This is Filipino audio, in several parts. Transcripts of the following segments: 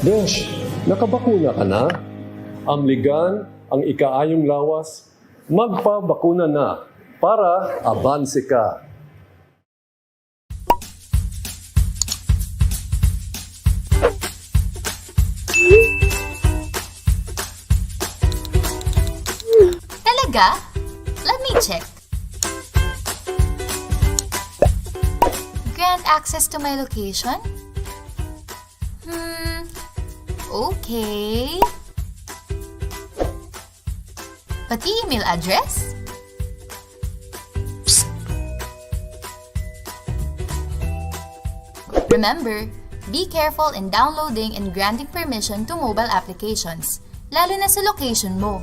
Besh, nakabakuna ka na? Amligan ang ikaayong lawas, magpabakuna na para abanse ka. Talaga? Let me check. Grant access to my location? Okay. Pati email address? Psst. Remember, be careful in downloading and granting permission to mobile applications, lalo na sa location mo.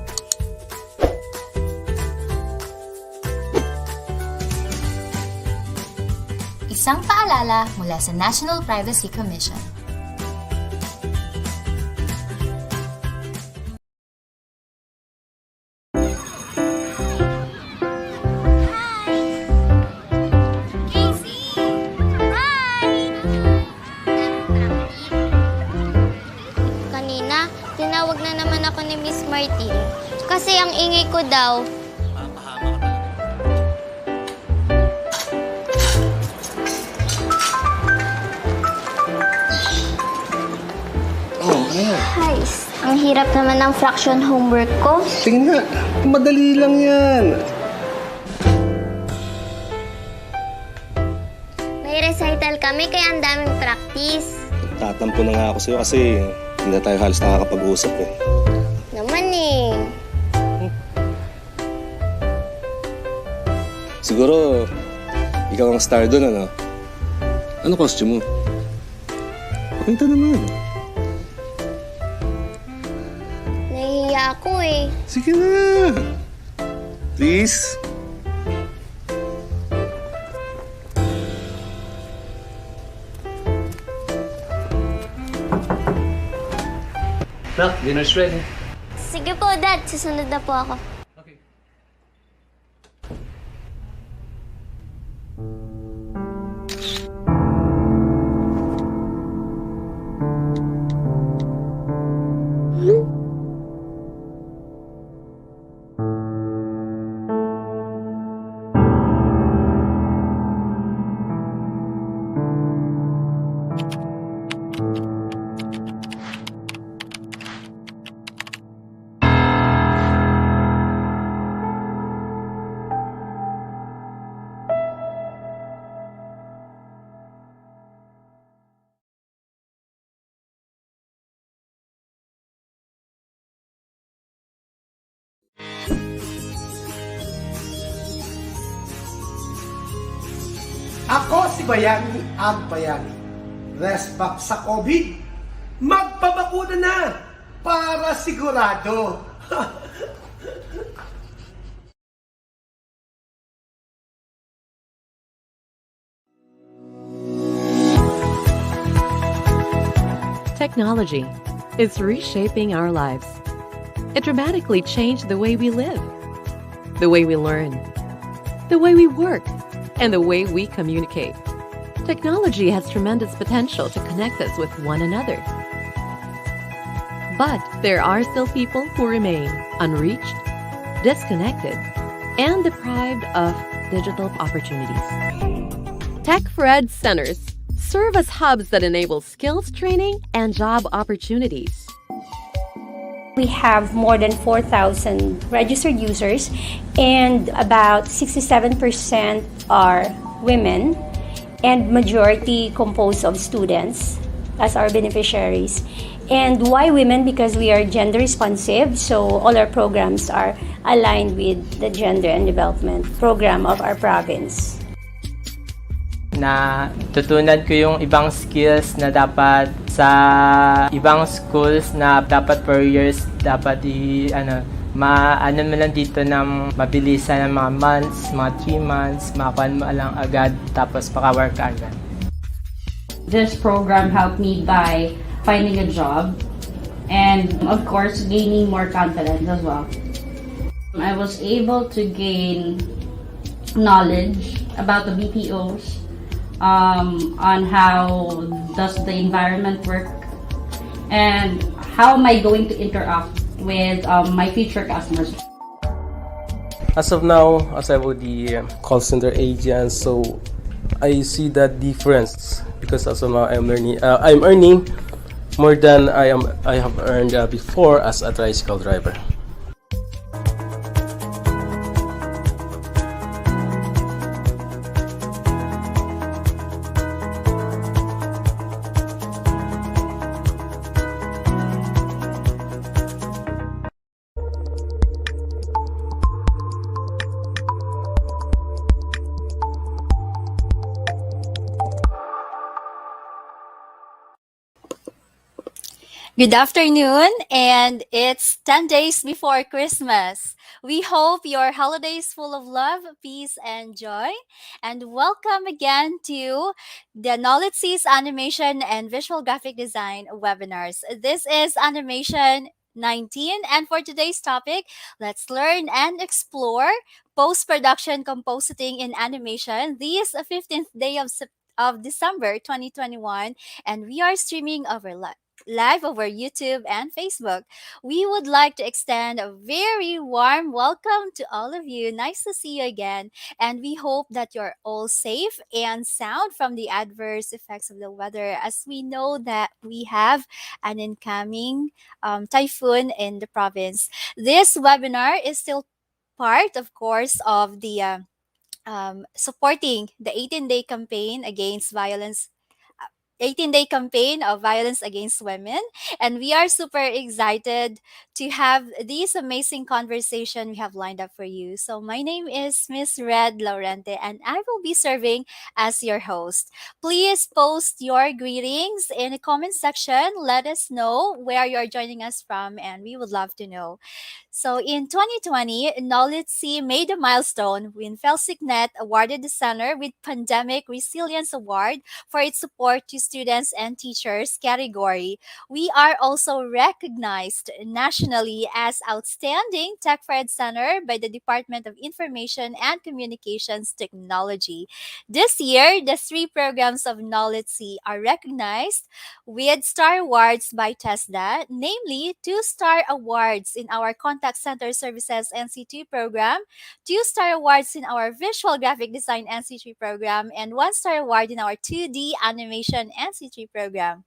Isang paalala mula sa National Privacy Commission. Tinawag na naman ako ni Miss Martin. Kasi ang ingay ko daw. Ay, ang hirap naman ng fraction homework ko. Sige nga, madali lang yan. May recital kami kaya ang daming practice. Tatampo na nga ako sa'yo kasi hindi na tayo halos nakakapag-usap eh. Naman eh. Siguro, ikaw ang star doon, ano? Ano costume mo? Pakita naman. Nahihiya ako eh. Sige na. Please. Nak, dinner's ready. Sige po, Dad. Susunod na po ako. Okay. Ako si Bayani ang Bayani. Rest back sa COVID. Magpabakuna na para sigurado. Technology is reshaping our lives. It dramatically changed the way we live, the way we learn, the way we work, and the way we communicate. Technology has tremendous potential to connect us with one another. But there are still people who remain unreached, disconnected, and deprived of digital opportunities. Tech4Ed centers serve as hubs that enable skills training and job opportunities. We have more than 4,000 registered users, and about 67% are women, and majority composed of students as our beneficiaries. And why women? Because we are gender responsive, so all our programs are aligned with the gender and development program of our province. Na tutunan ko yung ibang skills na dapat sa ibang schools na dapat 4 years dapat maano mo lang dito ng mabilisan ng mga months, mga 3 months, makakuha mo lang agad tapos maka-work agad. This program helped me by finding a job and of course gaining more confidence as well. I was able to gain knowledge about the BPOs, on how does the environment work, and how am I going to interact with my future customers. As of now, as I was the call center agent, so I see that difference because as of now I'm earning more than I have earned before as a tricycle driver. Good afternoon, and it's 10 days before Christmas. We hope your holiday is full of love, peace, and joy. And welcome again to the NOLITC Animation and Visual Graphic Design webinars. This is Animation 19, and for today's topic, let's learn and explore post-production compositing in animation. This 15th day of December 2021, and we are streaming live over YouTube and Facebook. We would like to extend a very warm welcome to all of you. Nice to see you again. And we hope that you're all safe and sound from the adverse effects of the weather, as we know that we have an incoming typhoon in the province. This webinar is still part, of course, of the supporting the 18-day campaign against violence 18-day campaign of violence against women, and we are super excited to have this amazing conversation we have lined up for you. So my name is Miss Red Laurente, and I will be serving as your host. Please post your greetings in the comment section. Let us know where you're joining us from, and we would love to know. So in 2020, NOLITC made a milestone when FELSICNET awarded the center with Pandemic Resilience Award for its support to students and teachers category. We are also recognized nationally as Outstanding Tech for Ed Center by the Department of Information and Communications Technology. This year, the 3 programs of NOLITC are recognized with Star Awards by TESDA, namely 2-star awards in our Contact Center Services NC2 program, 2-star awards in our Visual Graphic Design NC3 program, and 1-star award in our 2D Animation NC3 program.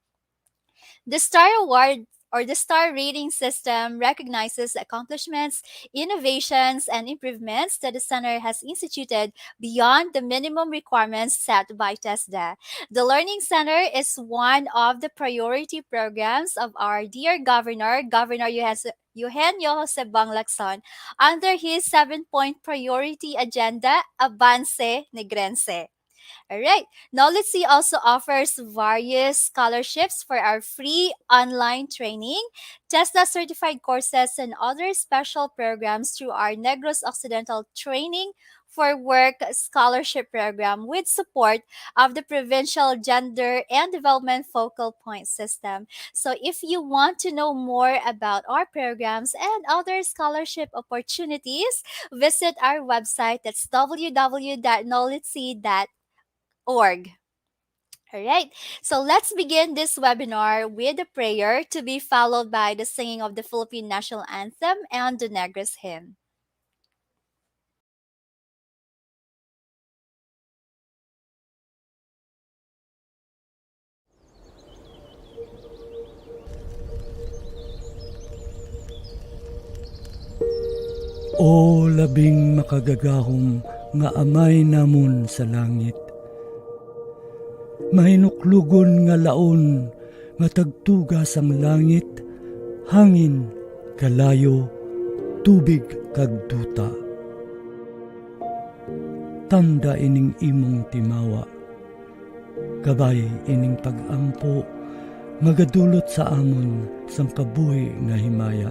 The Star Award or the star rating system recognizes accomplishments, innovations, and improvements that the center has instituted beyond the minimum requirements set by TESDA. The Learning Center is one of the priority programs of our dear Governor Eugenio Jose Banglacson, under his 7-point priority agenda, Avance Negrense. All right. NOLITC also offers various scholarships for our free online training, TESDA certified courses, and other special programs through our Negros Occidental Training for Work Scholarship Program with support of the Provincial Gender and Development Focal Point System. So if you want to know more about our programs and other scholarship opportunities, visit our website. That's www.nolitc.org. All right, so let's begin this webinar with a prayer to be followed by the singing of the Philippine National Anthem and the Negros Hymn. O labing makagagahom nga amay namon sa langit, mahinuklugon nga laon nga tagtugas ang langit, hangin, kalayo, tubig kag duta. Tanda ining imong timawa, kabay ining pag-ampo, magadulot sa amon sang kabuhi nga himaya.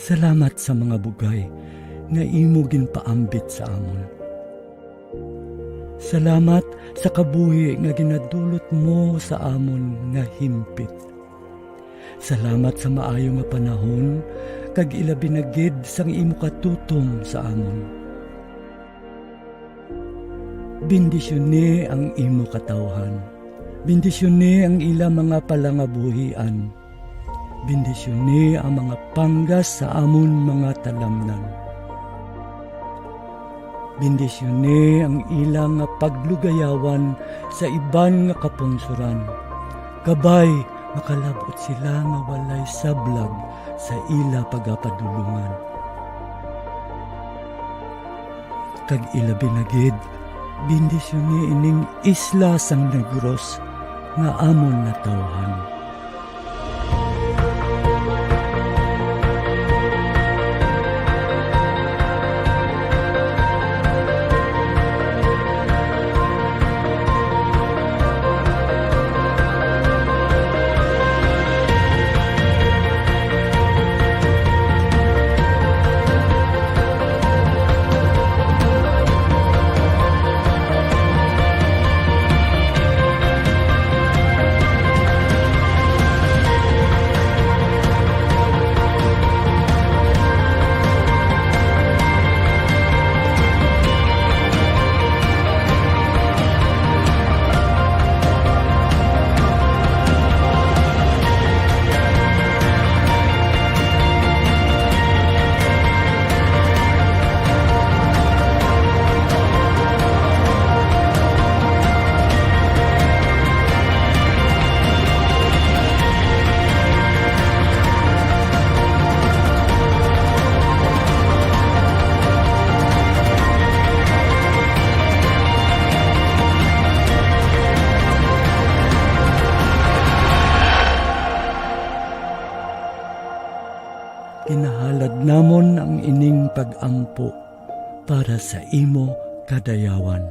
Salamat sa mga bugay nga imo ginpaambit sa amon. Salamat sa kabuhi nga ginadulot mo sa amon nga himpit. Salamat sa maayo nga panahon kag ilabi na gid sang imo katutom sa amon. Bendisyon ni ang imo katawhan. Bendisyone ang ila mga palangabuhian. Bendisyone ang mga panggas sa amon mga talamnan. Bendisyone ang ilang nga paglugayawan sa iban nga kapunsuran. Kabay makalabot sila nga walay sablag sa ila pagapadulungan. Kag ila binagid, bendisyone ining isla sang Negros nga amon natawhan. Kinahalad namon ang ining pag-ampo para sa imo kadayawan.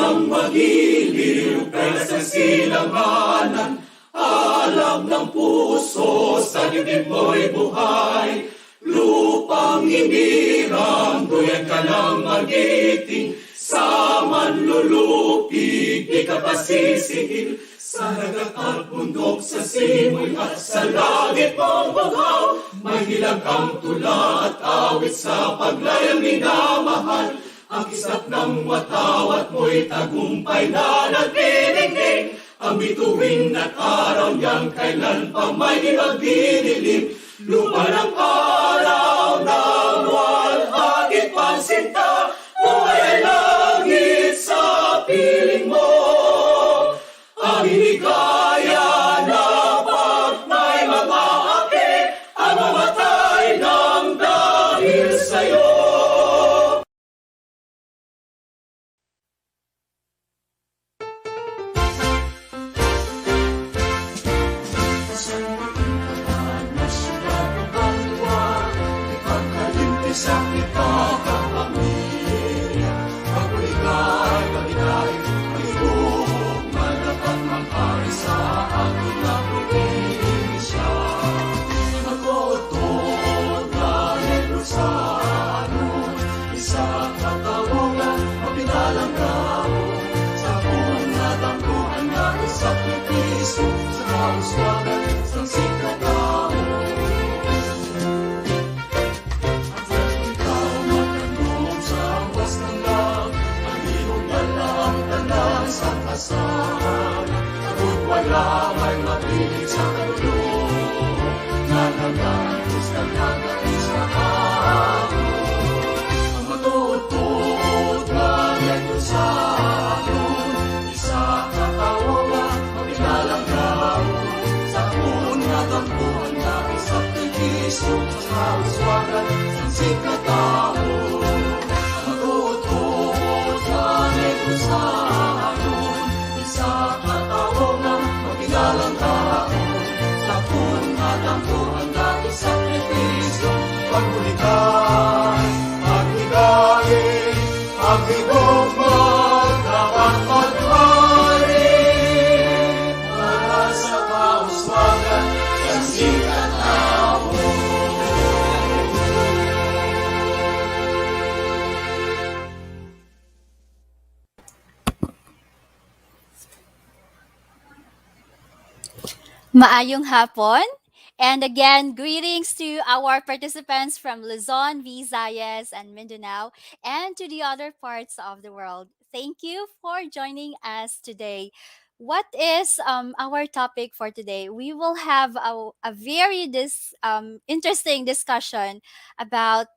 Ang magiliw kaya sa silanganan, alam ng puso sa dibdib mo'y buhay. Lupang inirang, duyan ka ng magiting, sa manlulupig, di ka pasisingil. Sa dagat at bundok, sa simoy at sa langit mong bagaw, may hilag ang tula at awit sa paglayang minamahal. Ang isap ng watawat mo'y tagumpay na nagdinigdig. Ang bituin at araw niyang kailan pa may dinagdinilim. Lupa ng araw ng walhagit pansinta, buhay ay langit sa piling mo. Ang inigaya na pag may mga api, ang mamatay ng dahil sa'yo. Sa kita kapamilya, pag-uligay, pag-inay, pag-ibog, malapat mag-ari sa aking na probinsya. Nagotod na Negrosano, isa katawungan, mapinalang gamo, sa bunga tangguhan na isakripiso, sa kauswagan, sa sikatamo. Sa kasahan, at wala may mapilit sa kalulong, nananagos ka nagais na ako. Ang matutod na Negrosano, isa katawungan, mapinalang gamo, sa punat ang buwan na isakripiso, sa kauswagan, sa sikatamo. Ang matutod na Negrosano, sa katawungan, mapigalang tao, sa punat ang buwan na isakripisyo, pagbulikan, paghigain, paghibog mo, dapat maghari. Maayong hapon. And again, greetings to our participants from Luzon, Visayas, and Mindanao, and to the other parts of the world. Thank you for joining us today. What is our topic for today? We will have a very interesting discussion about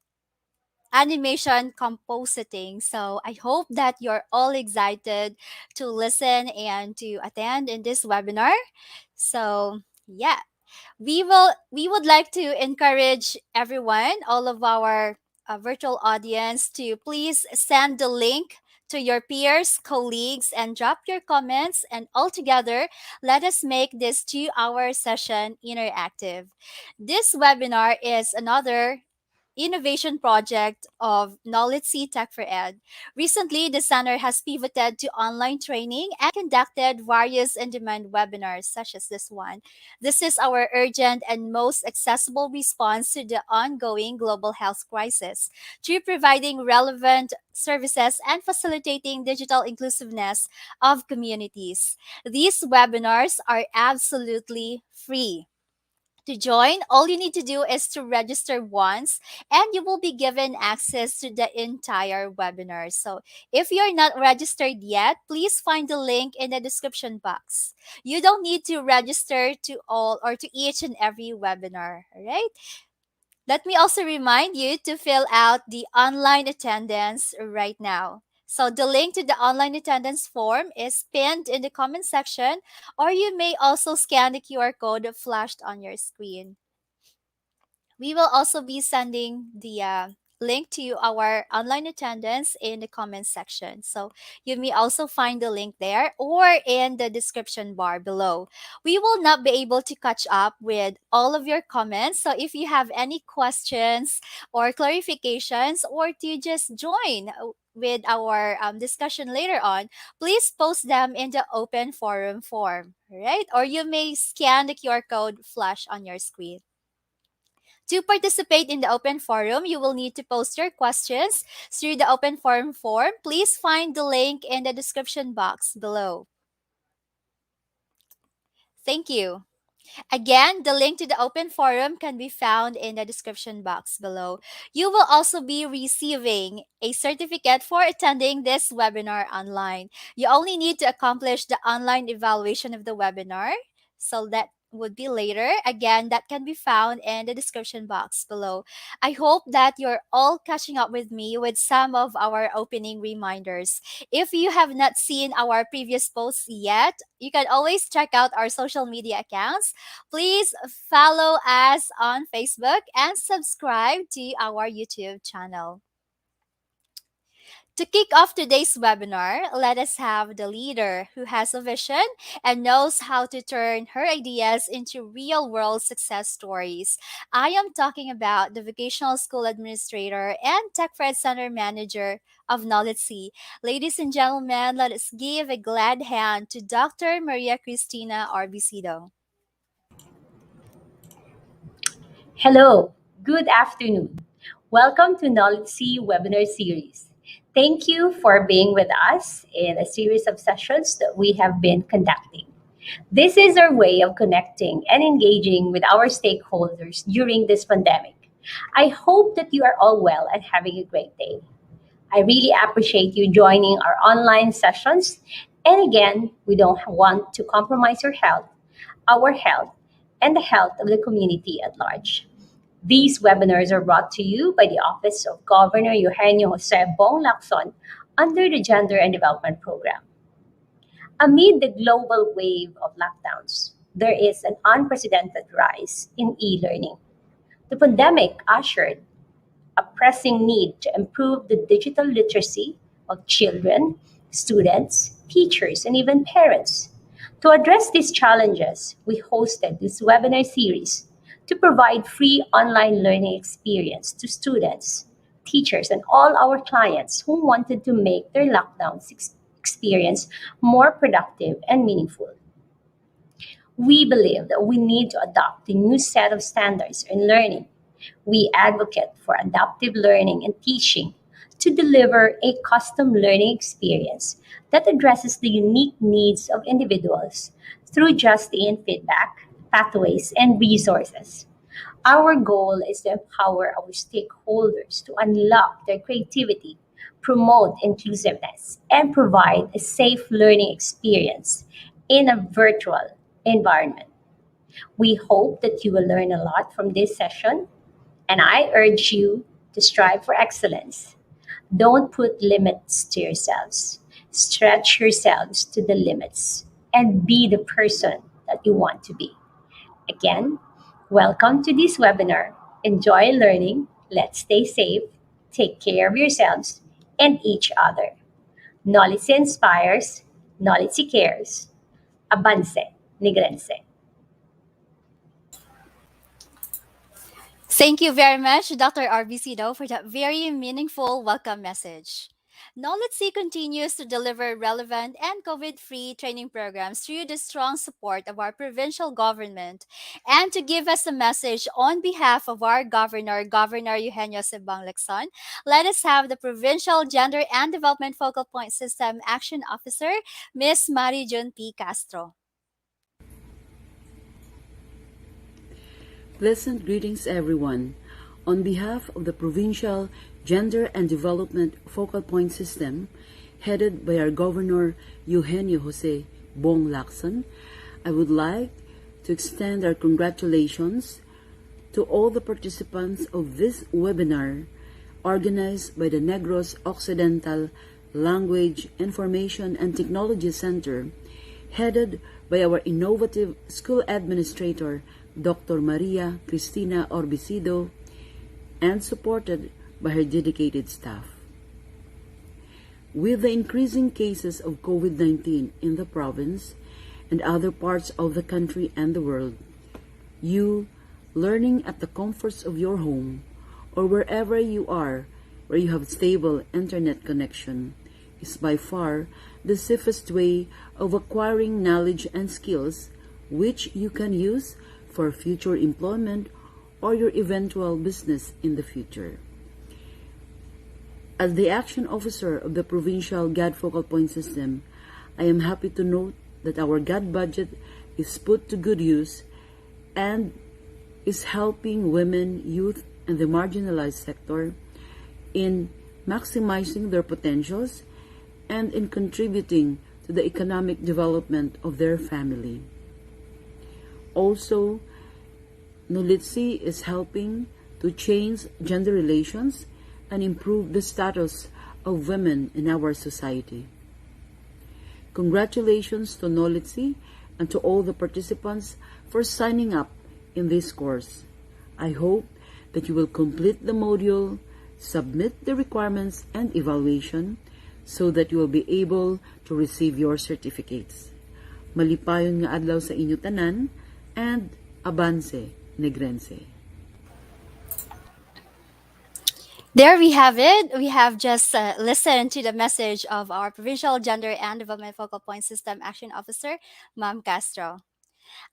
animation compositing. So I hope that you're all excited to listen and to attend in this webinar. So yeah, we would like to encourage everyone, all of our virtual audience, to please send the link to your peers, colleagues, and drop your comments. And all together, let us make this 2-hour session interactive. This webinar is another innovation project of NOLITC Tech for Ed. Recently, the center has pivoted to online training and conducted various in-demand webinars such as this one. This is our urgent and most accessible response to the ongoing global health crisis through providing relevant services and facilitating digital inclusiveness of communities. These webinars are absolutely free. To join, all you need to do is to register once and you will be given access to the entire webinar. So, if you're not registered yet, please find the link in the description box. You don't need to register to all or to each and every webinar, all right? Let me also remind you to fill out the online attendance right now. So the link to the online attendance form is pinned in the comment section, or you may also scan the QR code flashed on your screen. We will also be sending the link to our online attendance in the comment section. So you may also find the link there or in the description bar below. We will not be able to catch up with all of your comments. So if you have any questions or clarifications or to just join with our discussion later on, please post them in the open forum form, right? Or you may scan the QR code flash on your screen. To participate in the open forum, you will need to post your questions through the open forum form. Please find the link in the description box below. Thank you. Again, the link to the open forum can be found in the description box below. You will also be receiving a certificate for attending this webinar online. You only need to accomplish the online evaluation of the webinar. So that would be later. Again, that can be found in the description box below. I hope that you're all catching up with me with some of our opening reminders. If you have not seen our previous posts yet, you can always check out our social media accounts. Please follow us on Facebook and subscribe to our YouTube channel. To kick off today's webinar, let us have the leader who has a vision and knows how to turn her ideas into real world success stories. I am talking about the vocational school administrator and Tech Fred Center manager of NOLITC. Ladies and gentlemen, let us give a glad hand to Dr. Maria Cristina Orbicido. Hello, good afternoon. Welcome to NOLITC Webinar Series. Thank you for being with us in a series of sessions that we have been conducting. This is our way of connecting and engaging with our stakeholders during this pandemic. I hope that you are all well and having a great day. I really appreciate you joining our online sessions. And again, we don't want to compromise your health, our health, and the health of the community at large. These webinars are brought to you by the Office of Governor Eugenio Jose Bong Lacson under the Gender and Development Program. Amid the global wave of lockdowns, there is an unprecedented rise in e-learning. The pandemic ushered a pressing need to improve the digital literacy of children, students, teachers, and even parents. To address these challenges, we hosted this webinar series to provide free online learning experience to students, teachers, and all our clients who wanted to make their lockdown experience more productive and meaningful. We believe that we need to adopt a new set of standards in learning. We advocate for adaptive learning and teaching to deliver a custom learning experience that addresses the unique needs of individuals through just-in feedback, pathways, and resources. Our goal is to empower our stakeholders to unlock their creativity, promote inclusiveness, and provide a safe learning experience in a virtual environment. We hope that you will learn a lot from this session, and I urge you to strive for excellence. Don't put limits to yourselves. Stretch yourselves to the limits and be the person that you want to be. Again, welcome to this webinar. Enjoy learning. Let's stay safe. Take care of yourselves and each other. Knowledge inspires, knowledge cares. Avance, Negrense. Thank you very much, Dr. RBCdo, for that very meaningful welcome message. NOLITC continues to deliver relevant and COVID-free training programs through the strong support of our provincial government. And to give us a message on behalf of our governor, Governor Eugenio Sebang Lacson, let us have the Provincial Gender and Development Focal Point System Action Officer, Ms. Mari Jun P. Castro. Pleasant greetings, everyone. On behalf of the Provincial Gender and Development Focal Point System, headed by our Governor Eugenio Jose Bong Lacson, I would like to extend our congratulations to all the participants of this webinar organized by the Negros Occidental Language, Information and Technology Center, headed by our innovative school administrator, Dr. Maria Cristina Orbicido, and supported by her dedicated staff. With the increasing cases of COVID-19 in the province and other parts of the country and the world, you, learning at the comforts of your home or wherever you are where you have stable internet connection, is by far the safest way of acquiring knowledge and skills which you can use for future employment or your eventual business in the future. As the Action Officer of the Provincial GAD Focal Point System, I am happy to note that our GAD budget is put to good use and is helping women, youth, and the marginalized sector in maximizing their potentials and in contributing to the economic development of their family. Also, NOLITC is helping to change gender relations and improve the status of women in our society. Congratulations to NOLITC and to all the participants for signing up in this course. I hope that you will complete the module, submit the requirements and evaluation so that you will be able to receive your certificates. Malipayon nga adlaw sa inyo tanan, and Avance, Negrense. There we have it. We have just listened to the message of our Provincial Gender and Development Focal Point System Action Officer, Ma'am Castro.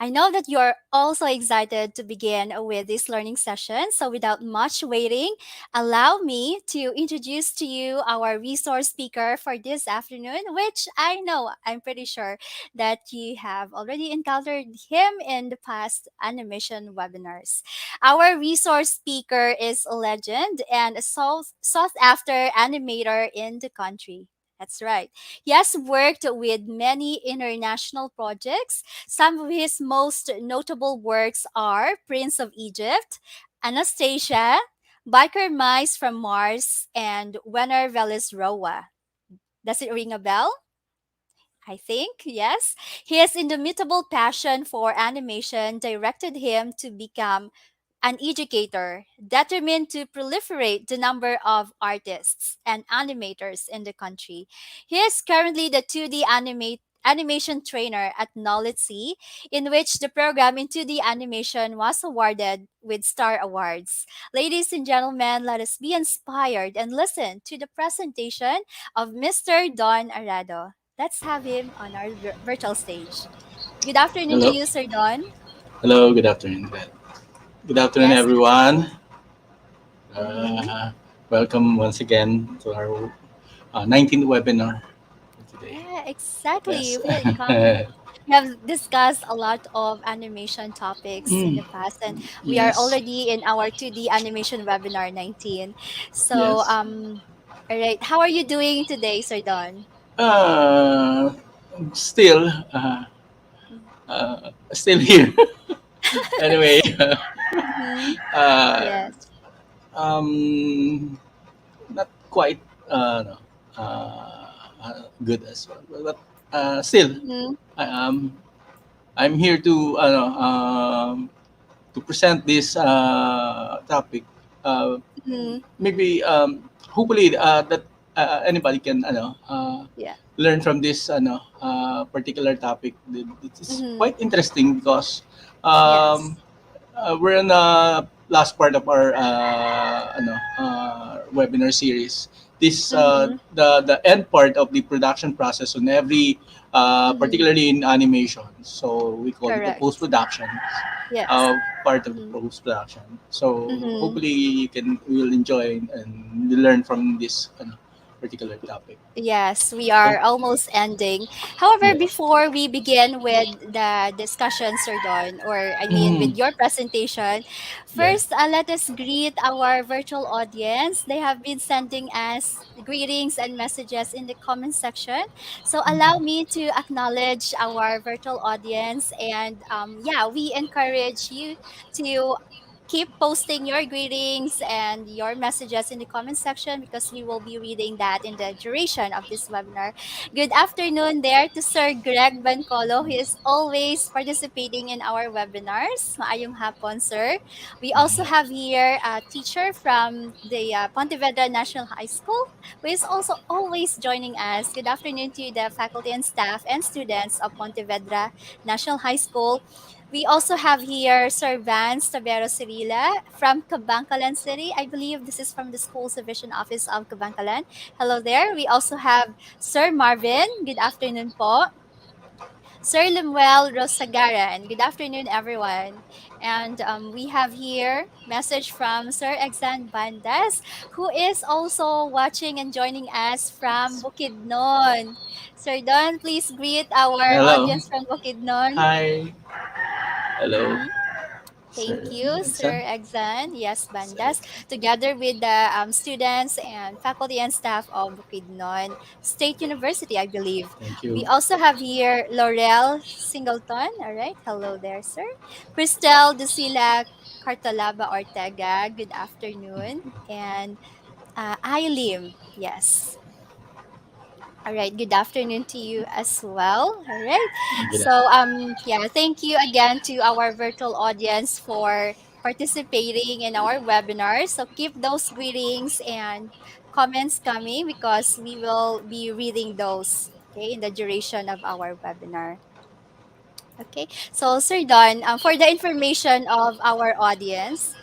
I know that you're also excited to begin with this learning session. So without much waiting, allow me to introduce to you our resource speaker for this afternoon, which I know, I'm pretty sure that you have already encountered him in the past animation webinars. Our resource speaker is a legend and a sought-after animator in the country. That's right. He has worked with many international projects. Some of his most notable works are Prince of Egypt, Anastasia, Biker Mice from Mars, and Wenner Velis Roa. Does it ring a bell? I think, yes. His indomitable passion for animation directed him to become an educator determined to proliferate the number of artists and animators in the country. He is currently the 2D animation trainer at NOLITC, in which the program in 2D animation was awarded with Star Awards. Ladies and gentlemen, let us be inspired and listen to the presentation of Mr. Don Arado. Let's have him on our virtual stage. Good afternoon to you, Sir Don. Hello, good afternoon. Good afternoon, Yes. everyone. Welcome once again to our 19th webinar today. Yeah, exactly. Yes. We have discussed a lot of animation topics in the past, and we are Yes. already in our 2D animation webinar 19. So, Yes. all right. How are you doing today, Sir Don? Uh, still, still here. Anyway, Mm-hmm. uh, Yes. um, not quite no, good as well, but still, Mm-hmm. I, I'm here to present this topic. Mm-hmm. Maybe hopefully that anybody can Yeah. learn from this particular topic. It's Mm-hmm. quite interesting because Yes. we're in the last part of our webinar series. This Mm-hmm. the end part of the production process on every Mm-hmm. particularly in animation. So we call it the post Correct. production Yes. part of the Mm-hmm. post production. So Mm-hmm. hopefully you will enjoy and learn from this particular topic. Yes, we Okay. are almost ending. However, Yeah. before we begin with the discussion, Sir Don, or I mean with Mhm. your presentation, Yeah. first let us greet our virtual audience. They have been sending us greetings and messages in the comment section. So allow me to acknowledge our virtual audience, and yeah, we encourage you to keep posting your greetings and your messages in the comment section because we will be reading that in the duration of this webinar. Good afternoon there to Sir Greg Bancolo, who is always participating in our webinars. Maayong hapon, sir. We also have here a teacher from the Pontevedra National High School, who is also always joining us. Good afternoon to the faculty and staff and students of Pontevedra National High School. We also have here Sir Vance Tabero Cirila from Cabancalan City. I believe this is from the Schools Division Office of Cabancalan. Hello there. We also have Sir Marvin. Good afternoon po. Sir Lemuel Rosagaran. Good afternoon, everyone. And we have here message from Sir Exan Bandas, who is also watching and joining us from Bukidnon. Sir Don, please greet our Hello. audience from Bukidnon. Hi. Hello. Mhm. Thank Sir you, Exam. Sir Exan. Yes, Sir Bandas, Exam. together with the students and faculty and staff of Bukidnon State University, I believe. Thank We you. also have here Laurel Singleton. All right. Hello there, sir. Cristel Dusila Cartalaba Ortega. Good afternoon. And Ailim. Yes. All right. Good afternoon to you as well. All right. Good. So yeah, thank you again to our virtual audience for participating in our webinar. So keep those greetings and comments coming because we will be reading those, okay, in the duration of our webinar. Okay. So Sir Don, for the information of our audience,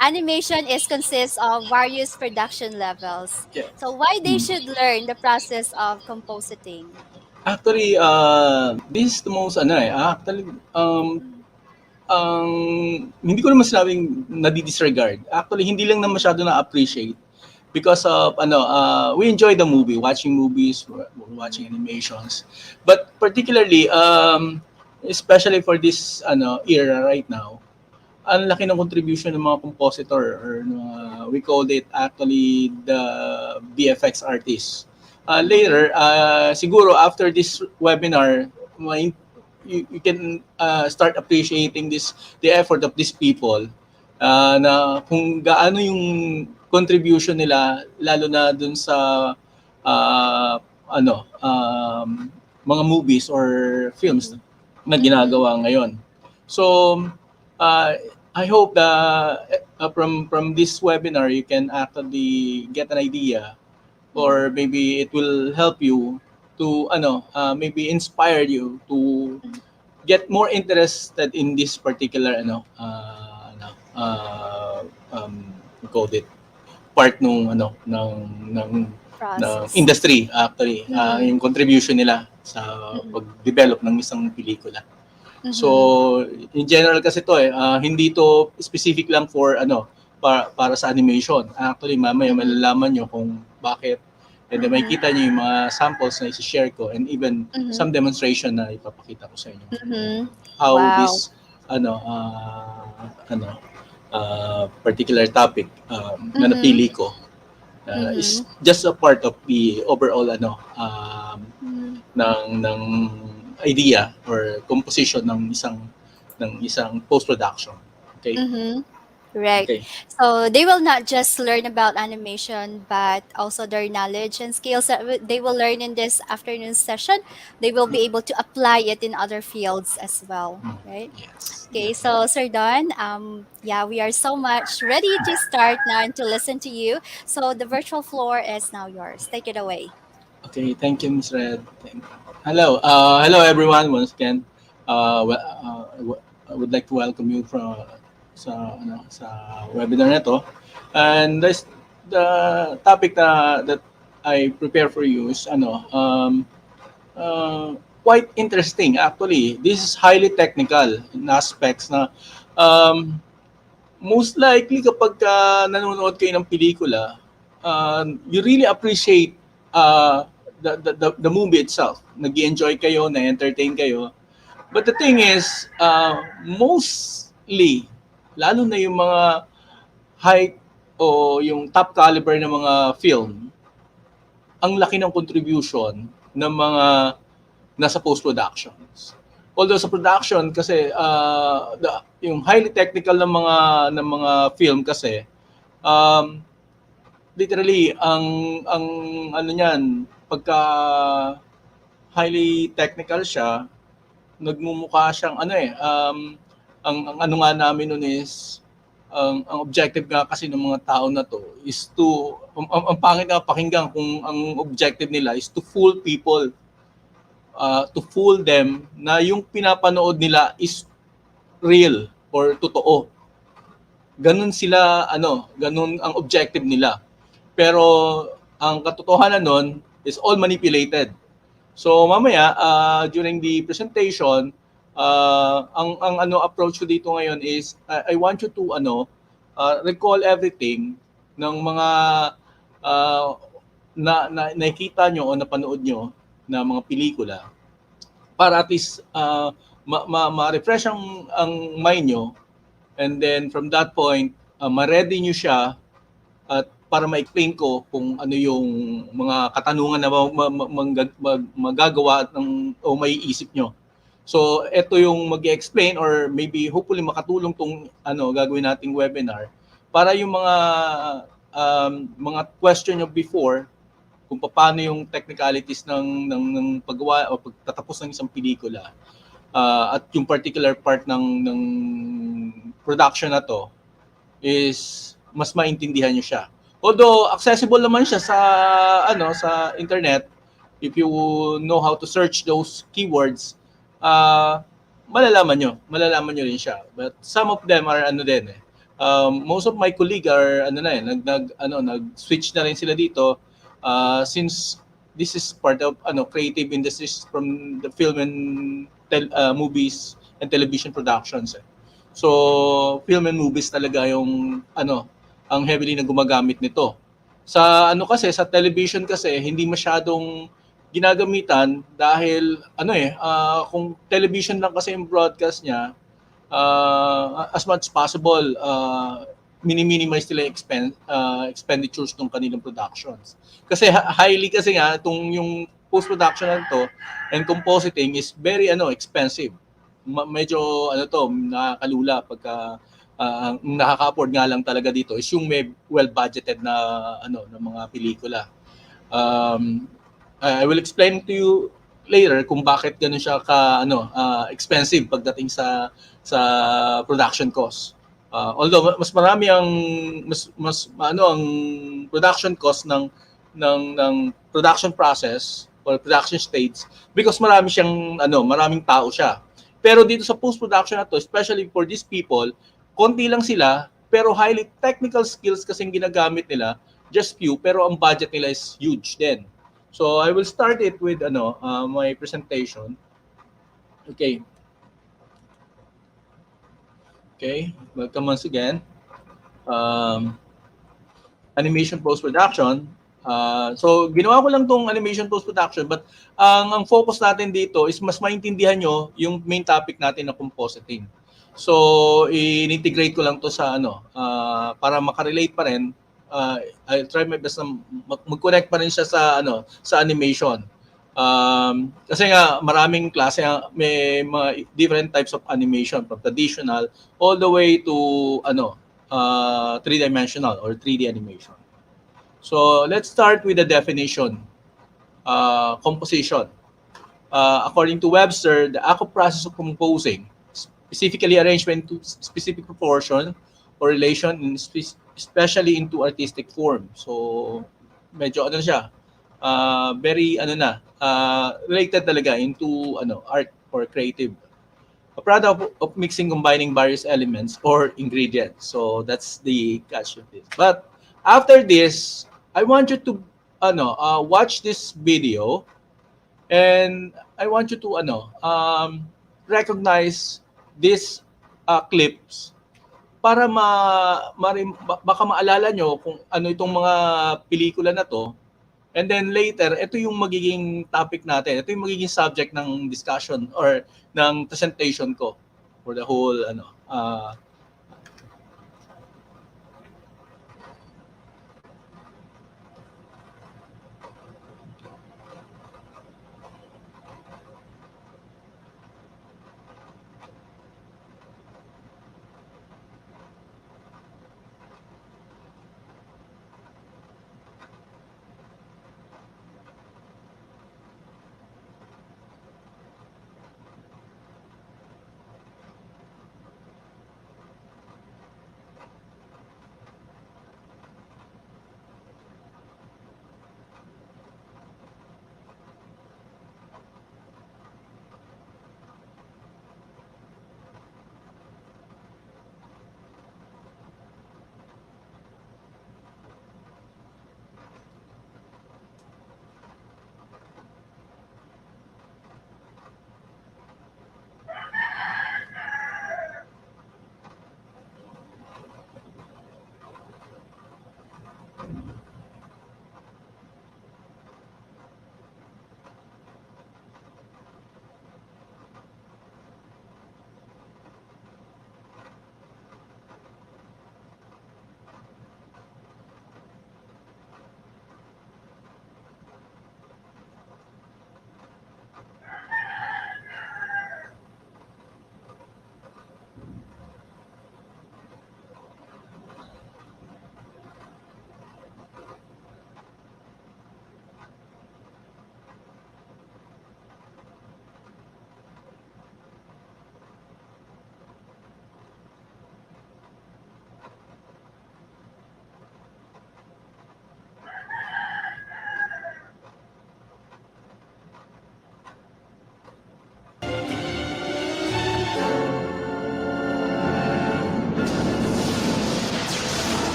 animation is consists of various production levels. Yeah. So why they Mm. should learn the process of compositing? Actually, this is the most actually ang hindi ko naman sinabing nadi-disregard. Actually, hindi lang na masyado na-appreciate because of we enjoy the movie, watching movies, we're watching animations. But particularly especially for this era right now, ang laki ng contribution ng mga compositor or we called it actually the VFX artists. Later, siguro after this webinar, you can start appreciating the effort of these people na kung gaano yung contribution nila lalo na dun sa uh, mga movies or films Mm-hmm. na Mm-hmm. ginagawa ngayon. So uh, I hope that from this webinar you can actually get an idea or Mm-hmm. maybe it will help you to maybe inspire you to get more interested in this particular we called it part nung ng Process. industry actually Mm-hmm. yung contribution nila sa Mm-hmm. pag-develop ng isang pelikula. Mm-hmm. So in general kasi to hindi to specific lang for para sa animation. Actually mamaya Mm-hmm. malalaman nyo kung bakit And then makikita niyo yung mga samples na i-share ko and even some demonstration na ipapakita ko sa inyo. How Wow. this particular topic na napili ko is just a part of the overall ng idea or composition ng isang post-production. Okay? Right. Okay. So they will not just learn about animation, but also their knowledge and skills that they will learn in this afternoon session. They will be able to apply it in other fields as well, right? Yes. Okay, so Sir Don, yeah, we are so much ready to start now and to listen to you. So the virtual floor is now yours. Take it away. Okay, thank you, Ms. Red. Hello, hello everyone. Once again, I would like to welcome you sa webinar na to. And the topic that I prepare for you is quite interesting actually. This is highly technical in aspects na most likely kapag nanonood kayo ng pelikula, you really appreciate the movie itself. Nag-enjoy kayo, na-entertain kayo. But the thing is, mostly, lalo na yung mga high o yung top caliber ng mga film, ang laki ng contribution ng mga nasa post-productions. Although sa production kasi yung highly technical ng mga film kasi literally ang ano niyan pagka highly technical siya, nagmumukha siyang ang ano nga namin noon is ang objective nga kasi ng mga tao na to is to ang pangit na pakinggan kung ang objective nila is to fool people, to fool them na yung pinapanood nila is real or totoo. Ganun sila ganun ang objective nila. Pero ang katotohanan nun is all manipulated. So mamaya during the presentation, ang approach ko dito ngayon is I want you to recall everything ng mga nakita nyo o napanood nyo na mga pelikula para at least ma-refresh ang mind nyo, and then from that point ma-ready nyo siya at para ma-explain ko kung ano yung mga katanungan na magagawa o may isip nyo. So, ito yung mag-explain or maybe hopefully makatulong tong gagawin nating webinar para yung mga question nyo before kung paano yung technicalities ng paggawa o pagtatapos ng isang pelikula at yung particular part ng production na to is mas maintindihan nyo siya. Although accessible naman siya sa internet, if you know how to search those keywords, malalaman nyo rin siya. But some of them are most of my colleagues are nag-switch na rin sila dito since this is part of creative industries from the film and movies and television productions. So film and movies talaga yung ang heavily na gumagamit nito. Sa kasi sa television kasi hindi masyadong ginagamitan dahil kung television lang kasi yung broadcast niya, as much as possible minimize nila expenditures ng kanilang productions. Kasi highly kasi nga yung post-production na to and compositing is very expensive. Medyo nakakalula pagka ang nakaka-afford nga lang talaga dito is yung may well-budgeted na na mga pelikula. I will explain to you later kung bakit ganun siya expensive pagdating sa production cost. Although mas marami ang ang production cost ng production process or production stage because maraming tao siya. Pero dito sa post-production na to, especially for these people, konti lang sila, pero highly technical skills kasing ginagamit nila, just few, pero ang budget nila is huge din. So I will start it with my presentation. Okay. Okay, welcome once again. Animation post-production. So ginawa ko lang tong animation post-production, but ang focus natin dito is mas maintindihan nyo yung main topic natin na compositing. So i-integrate ko lang to sa para makarelate pa rin. I'll try my best na mag-connect pa rin siya sa sa animation. Kasi nga maraming klase, may mga different types of animation from traditional all the way to three-dimensional or 3D animation. So let's start with the definition. Composition. According to Webster, the act of process of composing, specifically arrangement to specific proportion or relation, especially into artistic form. So medyo siya, very related talaga into art or creative. A product of mixing, combining various elements or ingredients. So that's the catch of this. But after this, I want you to watch this video, and I want you to recognize these clips para baka maalala nyo kung ano itong mga pelikula na to. And then later, ito yung magiging topic natin. Ito yung magiging subject ng discussion or ng presentation ko for the whole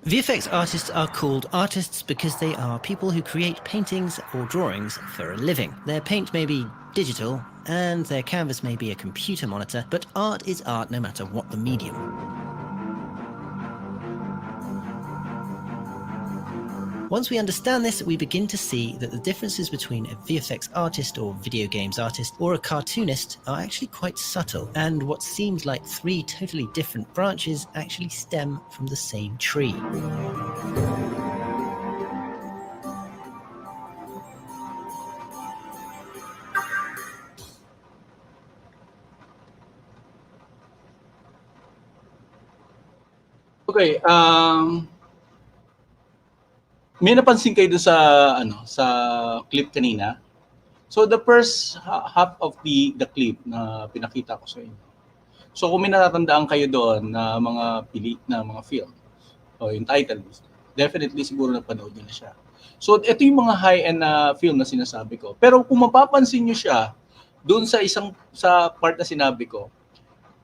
VFX artists are called artists because they are people who create paintings or drawings for a living. Their paint may be digital and their canvas may be a computer monitor, but art is art no matter what the medium. Once we understand this, we begin to see that the differences between a VFX artist or video games artist or a cartoonist are actually quite subtle, and what seems like three totally different branches actually stem from the same tree. Okay, may napansin kayo doon sa clip kanina. So the first half of the clip na pinakita ko sa inyo. So kung may natatandaan kayo doon na mga film o yung title, definitely siguro napanood niyo na siya. So ito yung mga high-end na film na sinasabi ko. Pero kung mapapansin nyo siya doon sa part na sinabi ko,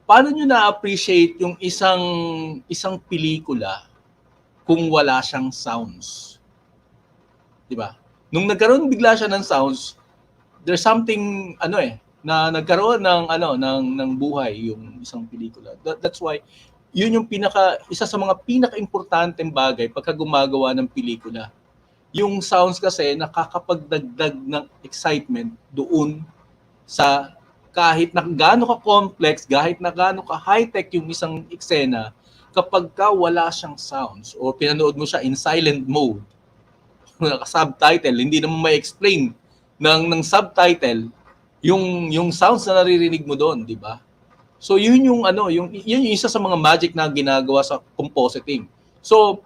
paano nyo na-appreciate yung isang pelikula kung wala siyang sounds? 'Di ba? Nung nagkaroon bigla siya ng sounds, there's something na nagkaroon ng buhay yung isang pelikula. That's why yun yung isa sa mga pinaka-importanteng bagay pagka gumagawa ng pelikula. Yung sounds kasi nakakapagdagdag ng excitement doon sa kahit na gaano ka complex, kahit na gaano ka high-tech yung isang eksena, kapag ka wala siyang sounds o pinanood mo siya in silent mode, naka-subtitle, hindi naman ma-explain ng subtitle yung sounds na naririnig mo doon, di ba? So yun yung isa sa mga magic na ginagawa sa compositing. So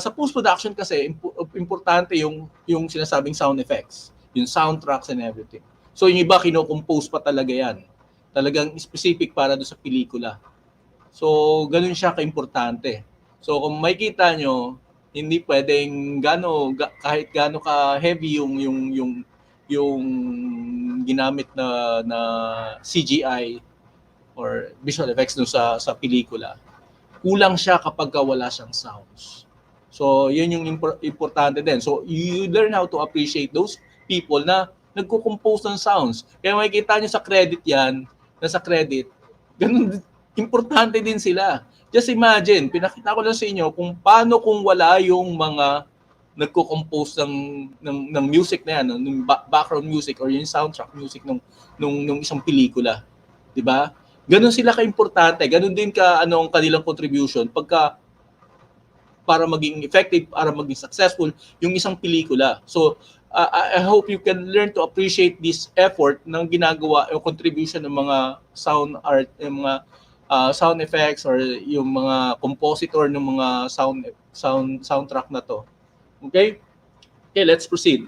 sa post-production kasi importante yung sinasabing sound effects, yung soundtracks and everything. So yung iba kino-compose pa talaga yan. Talagang specific para doon sa pelikula. So ganun siya ka-importante. So kung makikita nyo, hindi pwedeng kahit gaano ka heavy yung ginamit na CGI or visual effects dun sa pelikula. Kulang siya kapag wala siyang sounds. So yun yung importante din. So you learn how to appreciate those people na nagko-compose ng sounds. Kaya makikita nyo sa credit yan, nasa credit, ganun, importante din sila. Just imagine, pinakita ko lang sa inyo kung paano kung wala yung mga nagko-compose ng music na yan, ng background music or yung soundtrack music nung isang pelikula. 'Di ba? Ganun sila ka-importante, ganun din ang kanilang contribution para maging effective, para maging successful yung isang pelikula. So, I hope you can learn to appreciate this effort ng ginagawa o contribution ng mga sound art, yung mga sound effects or yung mga compositor ng mga soundtrack na to. Okay, let's proceed.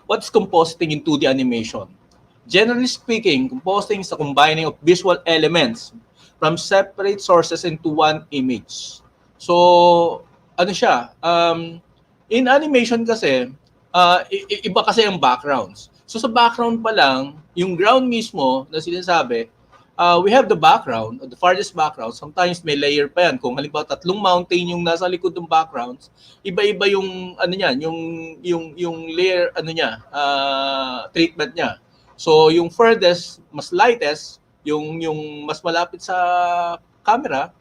What's compositing in 2D animation? Generally speaking, compositing is the combining of visual elements from separate sources into one image. So, ano siya? In animation kasi, iba kasi ang backgrounds. So sa background pa lang, yung ground mismo na sinasabi, we have the background, the farthest background. Sometimes may layer pa yan. Kung halimbawa 3 mountain yung nasa likod ng backgrounds, iba-iba yung yung layer treatment niya. So yung furthest, mas lightest, yung mas malapit sa camera,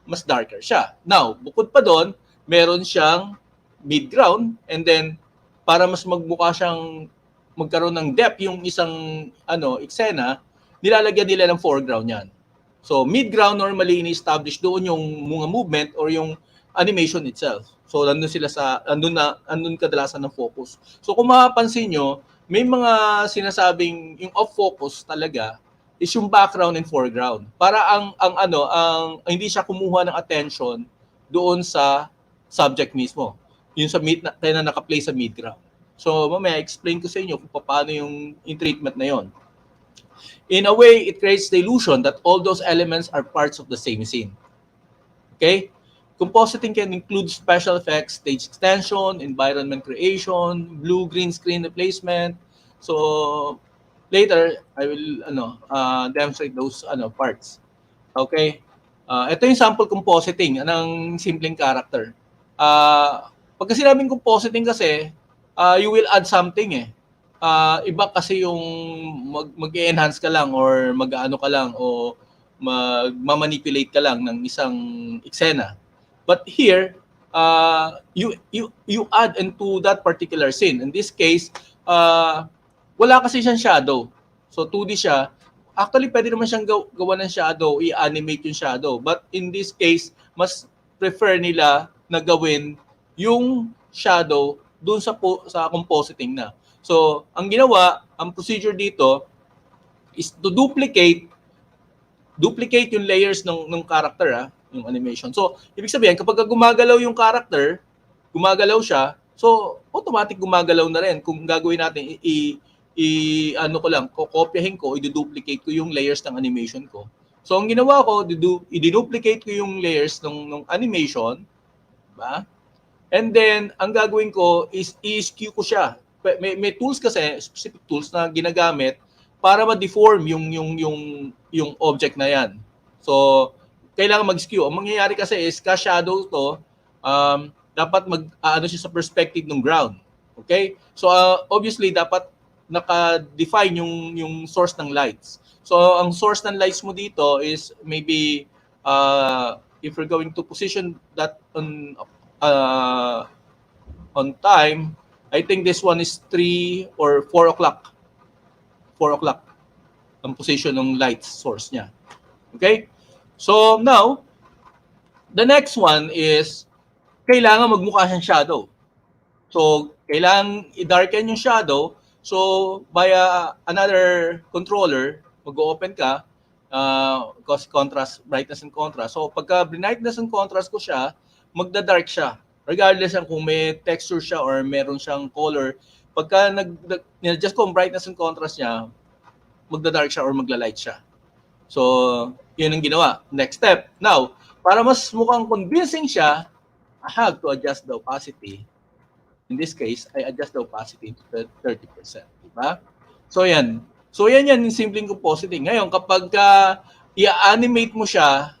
mas darker siya. Now, bukod pa doon, meron siyang mid-ground and then para mas magmukha siyang magkaroon ng depth yung isang eksena, nilalagyan nila ng foreground yan. So mid-ground normally ini-establish doon yung mga movement or yung animation itself. So andun kadalasan ng focus. So kung mapapansin nyo, may mga sinasabing yung off focus talaga is yung background and foreground. Para ang hindi siya kumuha ng attention doon sa subject mismo. Yung sa na naka-play sa mid-ground. So mamaya explain ko sa inyo kung paano yung treatment na yon. In a way, it creates the illusion that all those elements are parts of the same scene. Okay? Compositing can include special effects, stage extension, environment creation, blue-green screen replacement. So later, I will demonstrate those parts. Okay? Ito yung sample compositing ng simpleng character. Pagka sinabing compositing kasi, you will add something eh. Iba kasi yung mag-enhance ka lang or mag-ano ka lang o mag-manipulate ka lang ng isang eksena. But here, you add into that particular scene. In this case, wala kasi siyang shadow. So 2D siya. Actually, pwede naman siyang gawa ng shadow, i-animate yung shadow. But in this case, mas prefer nila na gawin yung shadow doon sa compositing na. So, ang ginawa, ang procedure dito is to duplicate yung layers ng character, yung animation. So, ibig sabihin, kapag gumagalaw yung character, gumagalaw siya, so automatic gumagalaw na rin. Kung gagawin natin, kokopyahin ko, i-duplicate ko yung layers ng animation ko. So, ang ginawa ko, i-duplicate ko yung layers ng animation, diba? And then, ang gagawin ko is i-skew ko siya. May tools kasi, specific tools na ginagamit para ma-deform yung object na yan. So, kailangan mag-skew. Ang mangyayari kasi is, ka-shadow to, dapat ano siya sa perspective ng ground. Okay? So, obviously, dapat naka-define yung source ng lights. So, ang source ng lights mo dito is maybe, if you're going to position that on time, I think this one is 3 or 4 o'clock. 4 o'clock ang position ng light source niya. Okay? So, now, the next one is, kailangan magmukha siyang shadow. So, kailangan i-darken yung shadow. So, via another controller, mag-open ka, contrast, brightness and contrast. So, pagka brightness and contrast ko siya, magda-dark siya. Regardless ng kung may texture siya or meron siyang color, pagka nag-adjust ko ang brightness and contrast niya, magda-dark siya or magla-light siya. So, yun ang ginawa. Next step. Now, para mas mukhang convincing siya, I have to adjust the opacity. In this case, I adjust the opacity to 30%. Diba? So, yan. So, yan yung simpleng compositing. Ngayon, kapag i-animate mo siya,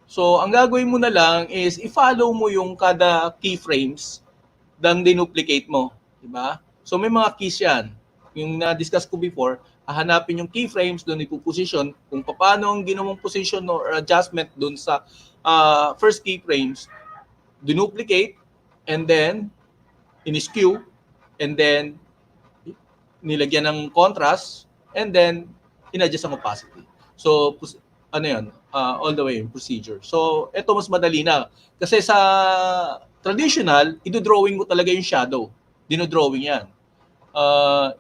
so, ang gagawin mo na lang is i-follow mo yung kada keyframes ng dinuplicate mo. Diba? So, may mga keys yan. Yung na-discuss ko before, hahanapin yung keyframes, doon ipuposition, kung paano ang ginawang position or adjustment doon sa first keyframes, dinuplicate, and then, in-skew, and then, nilagyan ng contrast, and then, in-adjust ang opacity. So, ano yun? All the way, procedure. So, ito mas madali na. Kasi sa traditional, idodrawing mo talaga yung shadow. Dinodrawing yan.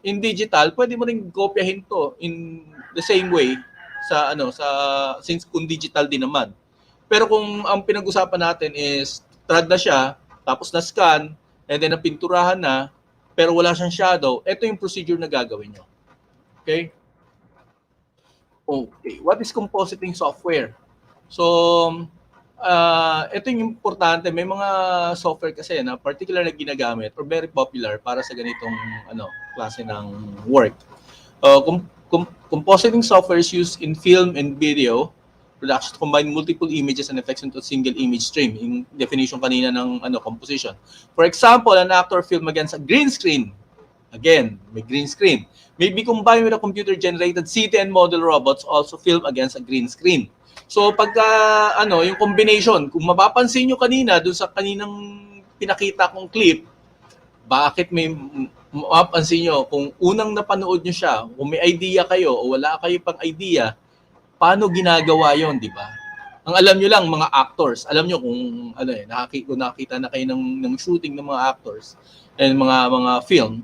In digital, pwede mo ring kopyahin to in the same way since kung digital din naman. Pero kung ang pinag-usapan natin is trad na siya, tapos na-scan, and then napinturahan na, pero wala siyang shadow, ito yung procedure na gagawin nyo. Okay? Okay. What is compositing software? So, ito yung importante. May mga software kasi na particular na ginagamit or very popular para sa ganitong klase ng work. Compositing software is used in film and video production to combine multiple images and effects into a single image stream. Yung definition kanina ng composition. For example, an actor film against a green screen. Again, may green screen. May be combined with a computer-generated CT and model robots also film against a green screen. So pagka yung combination, kung mapapansin nyo kanina doon sa kaninang pinakita kong clip, bakit may mapapansin nyo kung unang napanood nyo siya, kung may idea kayo o wala kayo pang idea, paano ginagawa yon, di ba? Ang alam nyo lang mga actors, alam nyo kung nakakita na kayo ng shooting ng mga actors and mga film.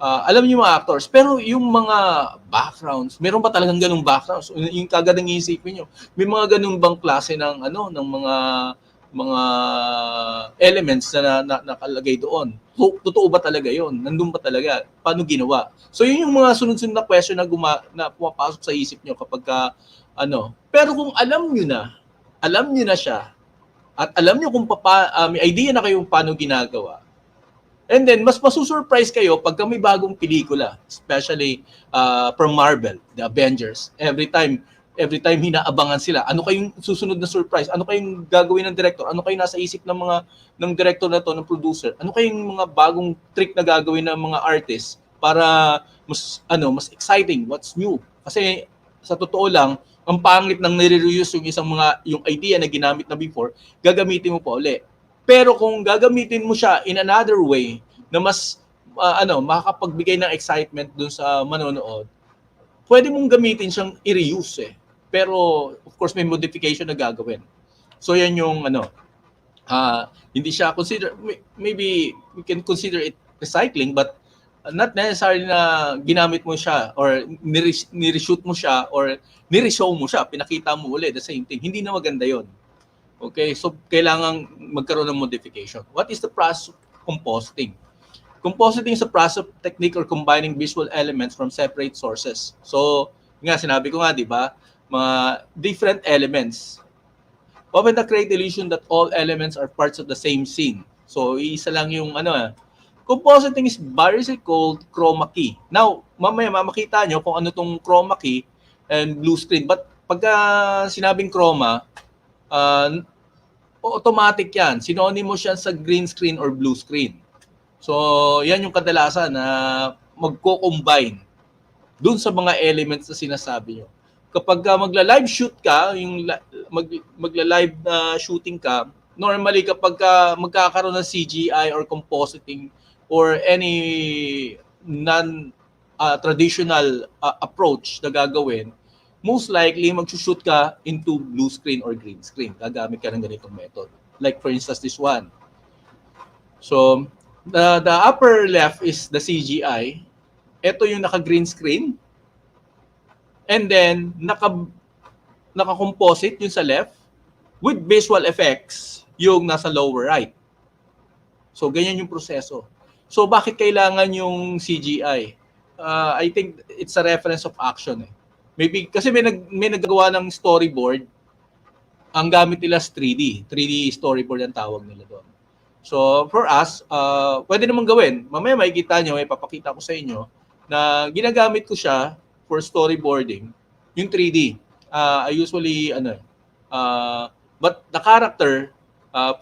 Alam niyo mga actors, pero yung mga backgrounds, meron ba talagang ganung backgrounds? Yung kagad ang iisipin niyo, may mga ganung bang klase ng ng mga elements na nakalagay doon? So, totoo ba talaga 'yon? Nandun ba talaga? Paano ginawa? So, yun yung mga sunod-sunod na question na pumapasok sa isip niyo kapag Pero kung alam niyo na siya, at alam niyo kung may idea na kayo kung paano ginagawa, and then, mas masusurprise kayo pagka may bagong pelikula, especially from Marvel, the Avengers. Every time hinaabangan sila, ano kayong susunod na surprise? Ano kayong gagawin ng director? Ano kayong nasa isip ng director na to, ng producer? Ano kayong mga bagong trick na gagawin ng mga artists para mas exciting, what's new? Kasi sa totoo lang, ang pangit ng nire-reuse yung idea na ginamit na before, gagamitin mo pa uli. Pero kung gagamitin mo siya in another way na mas makakapagbigay ng excitement dun sa manonood, pwede mong gamitin siyang i-reuse eh. Pero of course may modification na gagawin. So yan yung hindi siya consider, maybe we can consider it recycling, but not necessarily na ginamit mo siya or ni-reshoot mo siya or ni-reshow mo siya, pinakita mo ulit the same thing. Hindi na maganda yon. Okay, so kailangan magkaroon ng modification. What is the process of compositing? Compositing is a process of technique or combining visual elements from separate sources. So, sinabi ko nga, di ba? Mga different elements. Often the create illusion that all elements are parts of the same scene. So, isa lang yung compositing is variously called chroma key. Now, mamaya makita nyo kung ano tong chroma key and blue screen. But pagka sinabing chroma, automatic yan. Synonymous yan sa green screen or blue screen. So, yan yung kadalasan na magko-combine dun sa mga elements na sinasabi nyo. Kapag magla-live shoot ka, yung magla-live shooting ka, normally kapag magkakaroon ng CGI or compositing or any non-traditional approach na gagawin, most likely mag-shoot ka into blue screen or green screen. Gagamit ka ng ganitong method. Like for instance, this one. So, the upper left is the CGI. Ito yung naka-green screen. And then, naka-composite yung sa left with visual effects yung nasa lower right. So, ganyan yung proseso. So, bakit kailangan yung CGI? I think it's a reference of action. Maybe, kasi may nagagawa ng storyboard, ang gamit nila is 3D. 3D storyboard ang tawag nila doon. So, for us, pwede naman gawin. Mamaya makikita nyo, may papakita ko sa inyo, na ginagamit ko siya for storyboarding, yung 3D. I usually, but the character,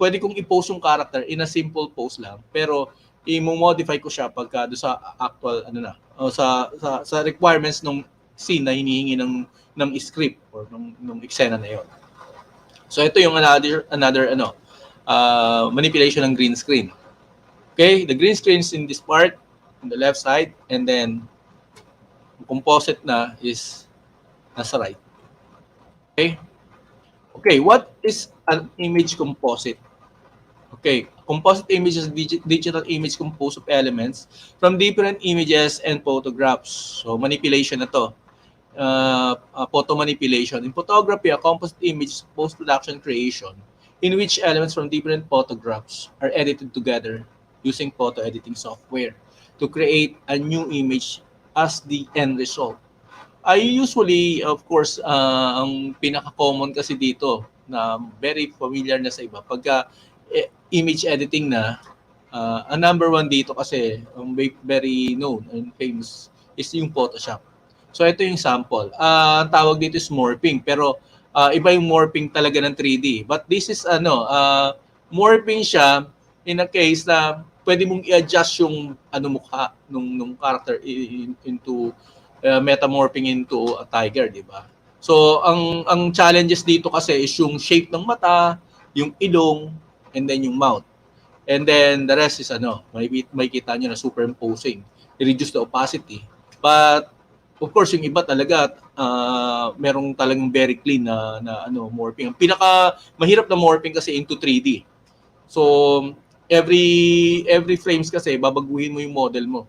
pwede kong i-post yung character in a simple pose lang, pero i-modify ko siya pagka do sa actual, sa requirements ng scene na hinihingi ng script or ng eksena na yon. So, ito yung another manipulation ng green screen. Okay, the green screen is in this part, on the left side, and then composite na is nasa right. Okay, what is an image composite? Okay, composite image is digital image composed of elements from different images and photographs. So, manipulation na to. Photo manipulation. In photography, a composite image is post-production creation in which elements from different photographs are edited together using photo editing software to create a new image as the end result. I usually, of course, ang pinaka-common kasi dito na very familiar na sa iba, pagka image editing na, ang number one dito kasi, very known and famous, is yung Photoshop. So, ito yung sample. Ang tawag dito is morphing, pero iba yung morphing talaga ng 3D. But this is, morphing siya in a case na pwede mong i-adjust yung mukha nung character into metamorphing into a tiger, di ba? So, ang challenges dito kasi is yung shape ng mata, yung ilong, and then yung mouth. And then the rest is may kita nyo na superimposing. I-reduce the opacity. But of course, yung iba talaga merong talagang very clean na morphing. Ang pinaka mahirap na morphing kasi into 3D. So, every frames kasi babaguhin mo yung model mo.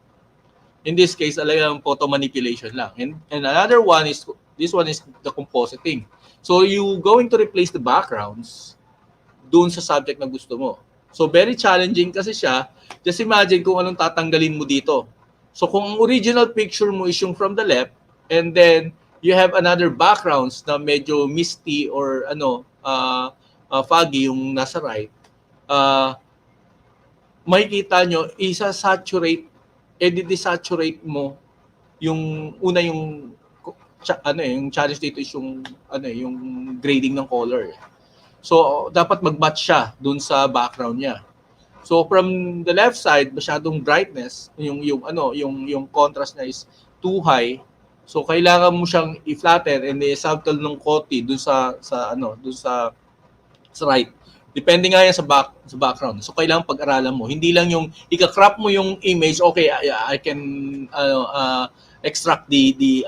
In this case, talagang photo manipulation lang. And another one is, this one is the compositing. So, you going to replace the backgrounds doon sa subject na gusto mo. So, very challenging kasi siya. Just imagine kung anong tatanggalin mo dito. So, kung ang original picture mo is yung from the left, and then you have another backgrounds na medyo misty or foggy yung nasa right, makikita nyo, i-desaturate mo yung una yung challenge dito is yung grading ng color. So dapat mag-match siya dun sa background niya. So from the left side, masyadong brightness, yung contrast niya is too high. So kailangan mo siyang i-flatten and i-subtle ng konti dun sa right. Depende nga yan sa background. So kailangan pag-aralan mo. Hindi lang yung ika-crop mo yung image, okay, I can extract the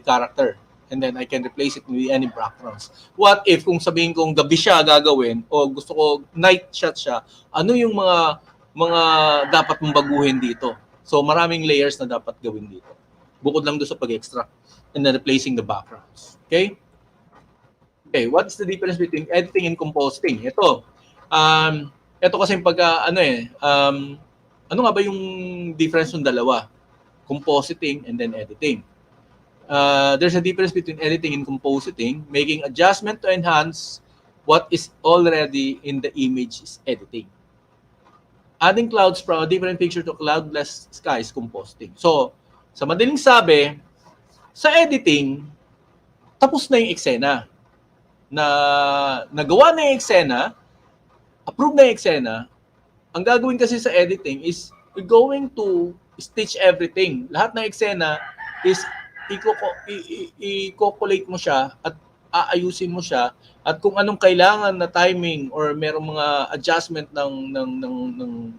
character and then I can replace it with any backgrounds. What if kung sabihin kong gabi siya gagawin o gusto ko night shot siya, ano yung mga dapat mong baguhin dito? So maraming layers na dapat gawin dito. Bukod lang doon sa pag-extract and then replacing the backgrounds. Okay? Okay, what's the difference between editing and compositing? Ito kasi ano nga ba yung difference ng dalawa? Compositing and then editing. There's a difference between editing and compositing. Making adjustment to enhance what is already in the image is editing. Adding clouds from a different picture to cloudless skies compositing. So, sa madaling sabi, sa editing, tapos na yung eksena. Nagawa na yung eksena, approve na yung eksena. Ang gagawin kasi sa editing is you're going to stitch everything. Lahat ng eksena is i-calculate mo siya at aayusin mo siya at kung anong kailangan na timing or merong mga adjustment ng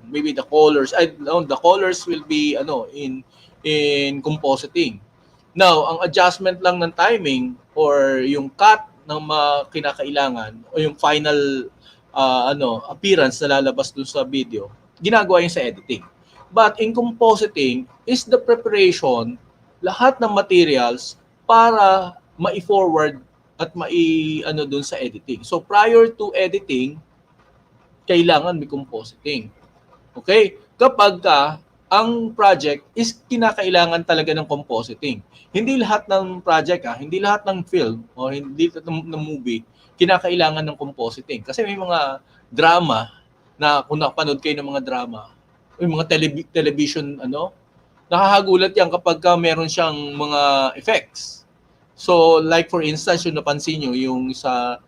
maybe the colors, the colors will be in compositing. Now, ang adjustment lang ng timing or yung cut ng mga kinakailangan o yung final appearance na lalabas dun sa video, ginagawa yun sa editing. But in compositing is the preparation, lahat ng materials para ma-forward at dun sa editing. So prior to editing, kailangan may compositing. Okay? Kapag ang project is kinakailangan talaga ng compositing. Hindi lahat ng project, hindi lahat ng film o hindi lahat ng movie kinakailangan ng compositing. Kasi may mga drama na kung nakapanood kayo ng mga drama, yung mga television, nakakagulat yan kapag meron siyang mga effects. So, like for instance, yung napansin nyo, yung sa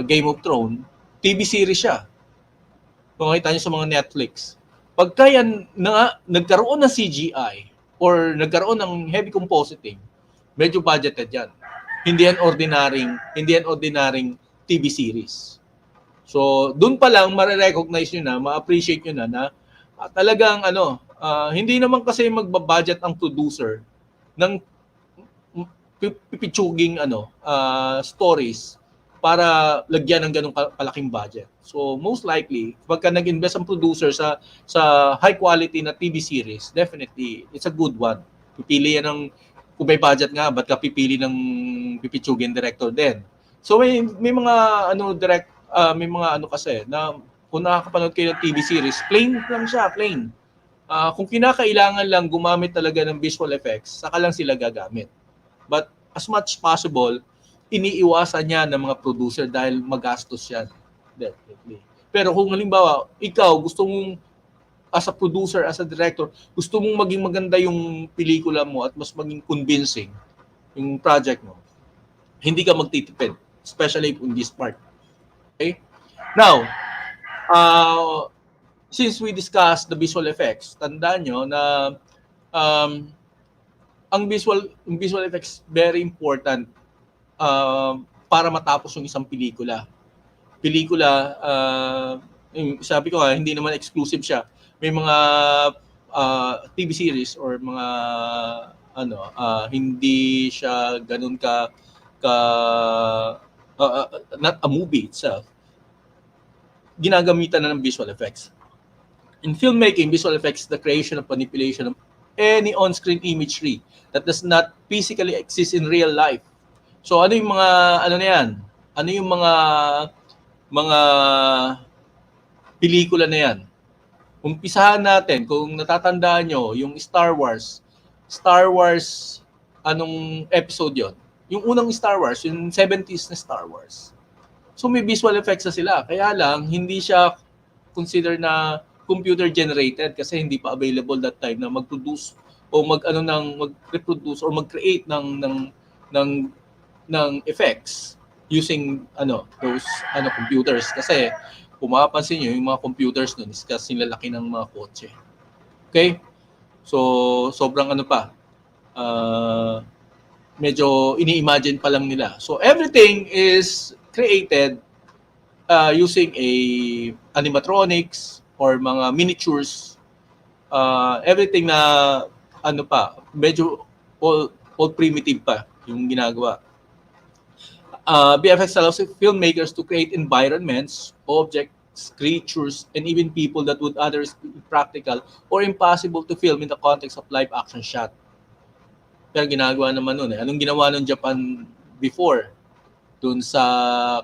Game of Thrones, TV series siya. Kung makita nyo sa mga Netflix. Pagka yan nagkaroon ng CGI or nagkaroon ng heavy compositing, medyo budgeted yan. Hindi yan ordinaryong TV series. So, doon pa lang ma-recognize nyo na, ma-appreciate nyo na talagang hindi naman kasi magbabudget ang producer ng pipitsuging stories para lagyan ng ganong kalaking budget. So, most likely, pagka nag-invest ang producer sa high quality na TV series, definitely, it's a good one. Pipili yan ng, kung may budget nga, ba't ka pipili ng pipitsugin director din? So, may mga may mga kasi, na kung nakakapanood kayo ng TV series, plain lang siya, plain. Kung kinakailangan lang gumamit talaga ng visual effects, saka lang sila gagamit. But as much possible, iniiwasan niya ng mga producer dahil magastos yan. Definitely. Pero kung halimbawa, ikaw gusto mong as a producer, as a director, gusto mong maging maganda yung pelikula mo at mas maging convincing yung project mo, hindi ka magtitipid, especially in this part. Okay? Now, since we discussed the visual effects, tandaan nyo na ang visual effects very important para matapos yung isang pelikula. Sabi ko hindi naman exclusive siya. May mga TV series or mga hindi siya ganun ka not a movie itself. Ginagamitan na ng visual effects. In filmmaking, visual effects is the creation and manipulation of any on-screen imagery that does not physically exist in real life. So ano yung mga na yan? Ano yung mga pelikula na yan? Umpisahan natin, kung natatandaan nyo, yung Star Wars, anong episode yon? Yung unang Star Wars, yung 70s na Star Wars. So may visual effects na sila. Kaya lang, hindi siya consider na computer generated kasi hindi pa available that time na mag-produce o mag-reproduce or mag-create ng effects using those computers. Kasi kung mapapansin nyo, yung mga computers nun is kasi lalaki ng mga kotse. Okay? So, sobrang medyo ini-imagine pa lang nila. So, everything is created using animatronics or mga miniatures. Everything na medyo all primitive pa yung ginagawa. VFX allows filmmakers to create environments, objects, creatures, and even people that would otherwise be practical or impossible to film in the context of live action shot. Pero ginagawa naman nun Anong ginawa ng Japan before? Dun sa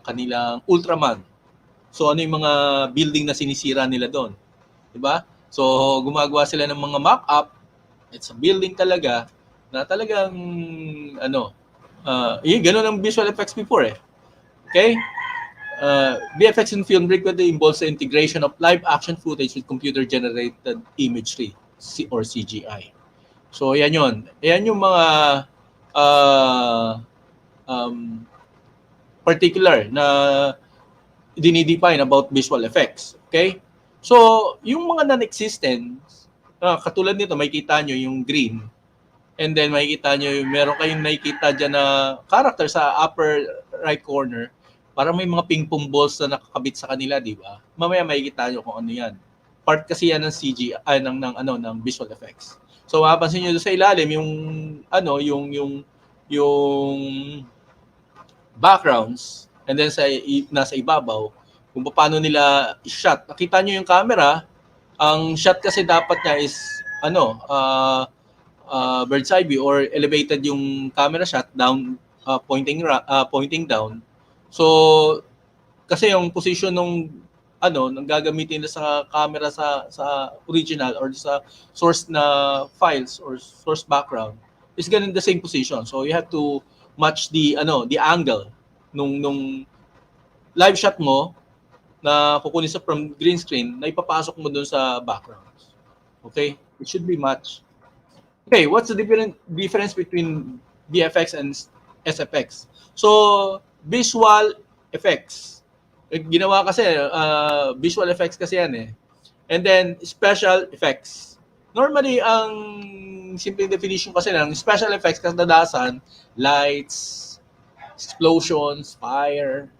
kanilang Ultraman. So ano yung mga building na sinisira nila doon? Diba? So gumagawa sila ng mga mock-up. It's a building talaga na talagang ganun ang visual effects before Okay? VFX in film frequently involves the integration of live action footage with computer-generated imagery or CGI. So, yan yun. Yan yung mga particular na dinidefine about visual effects. Okay? So, yung mga non-existent, katulad nito, makikita nyo yung green. And then makikita nyo, meron kayong nakikita dyan na character sa upper right corner. Parang may mga ping-pong balls na nakakabit sa kanila, di ba? Mamaya makikita nyo kung ano yan. Part kasi yan ng CGI, ng visual effects. So, mapapansin nyo sa ilalim, yung backgrounds, and then nasa ibabaw, kung paano nila i-shot. Nakita nyo yung camera, ang shot kasi dapat niya is bird's eye view or elevated yung camera shot down, pointing down. So kasi yung position nung nang gagamitin nila sa camera sa original or sa source na files or source background is ganun the same position. So you have to match the angle nung live shot mo na kukunin sa from green screen na ipapasok mo dun sa background. Okay? It should be matched. Okay, what's the difference between VFX and SFX? So, visual effects. Ginawa kasi, visual effects kasi yan eh. And then, special effects. Normally, ang simple definition kasi ng special effects kadalasan, lights, explosions, fire,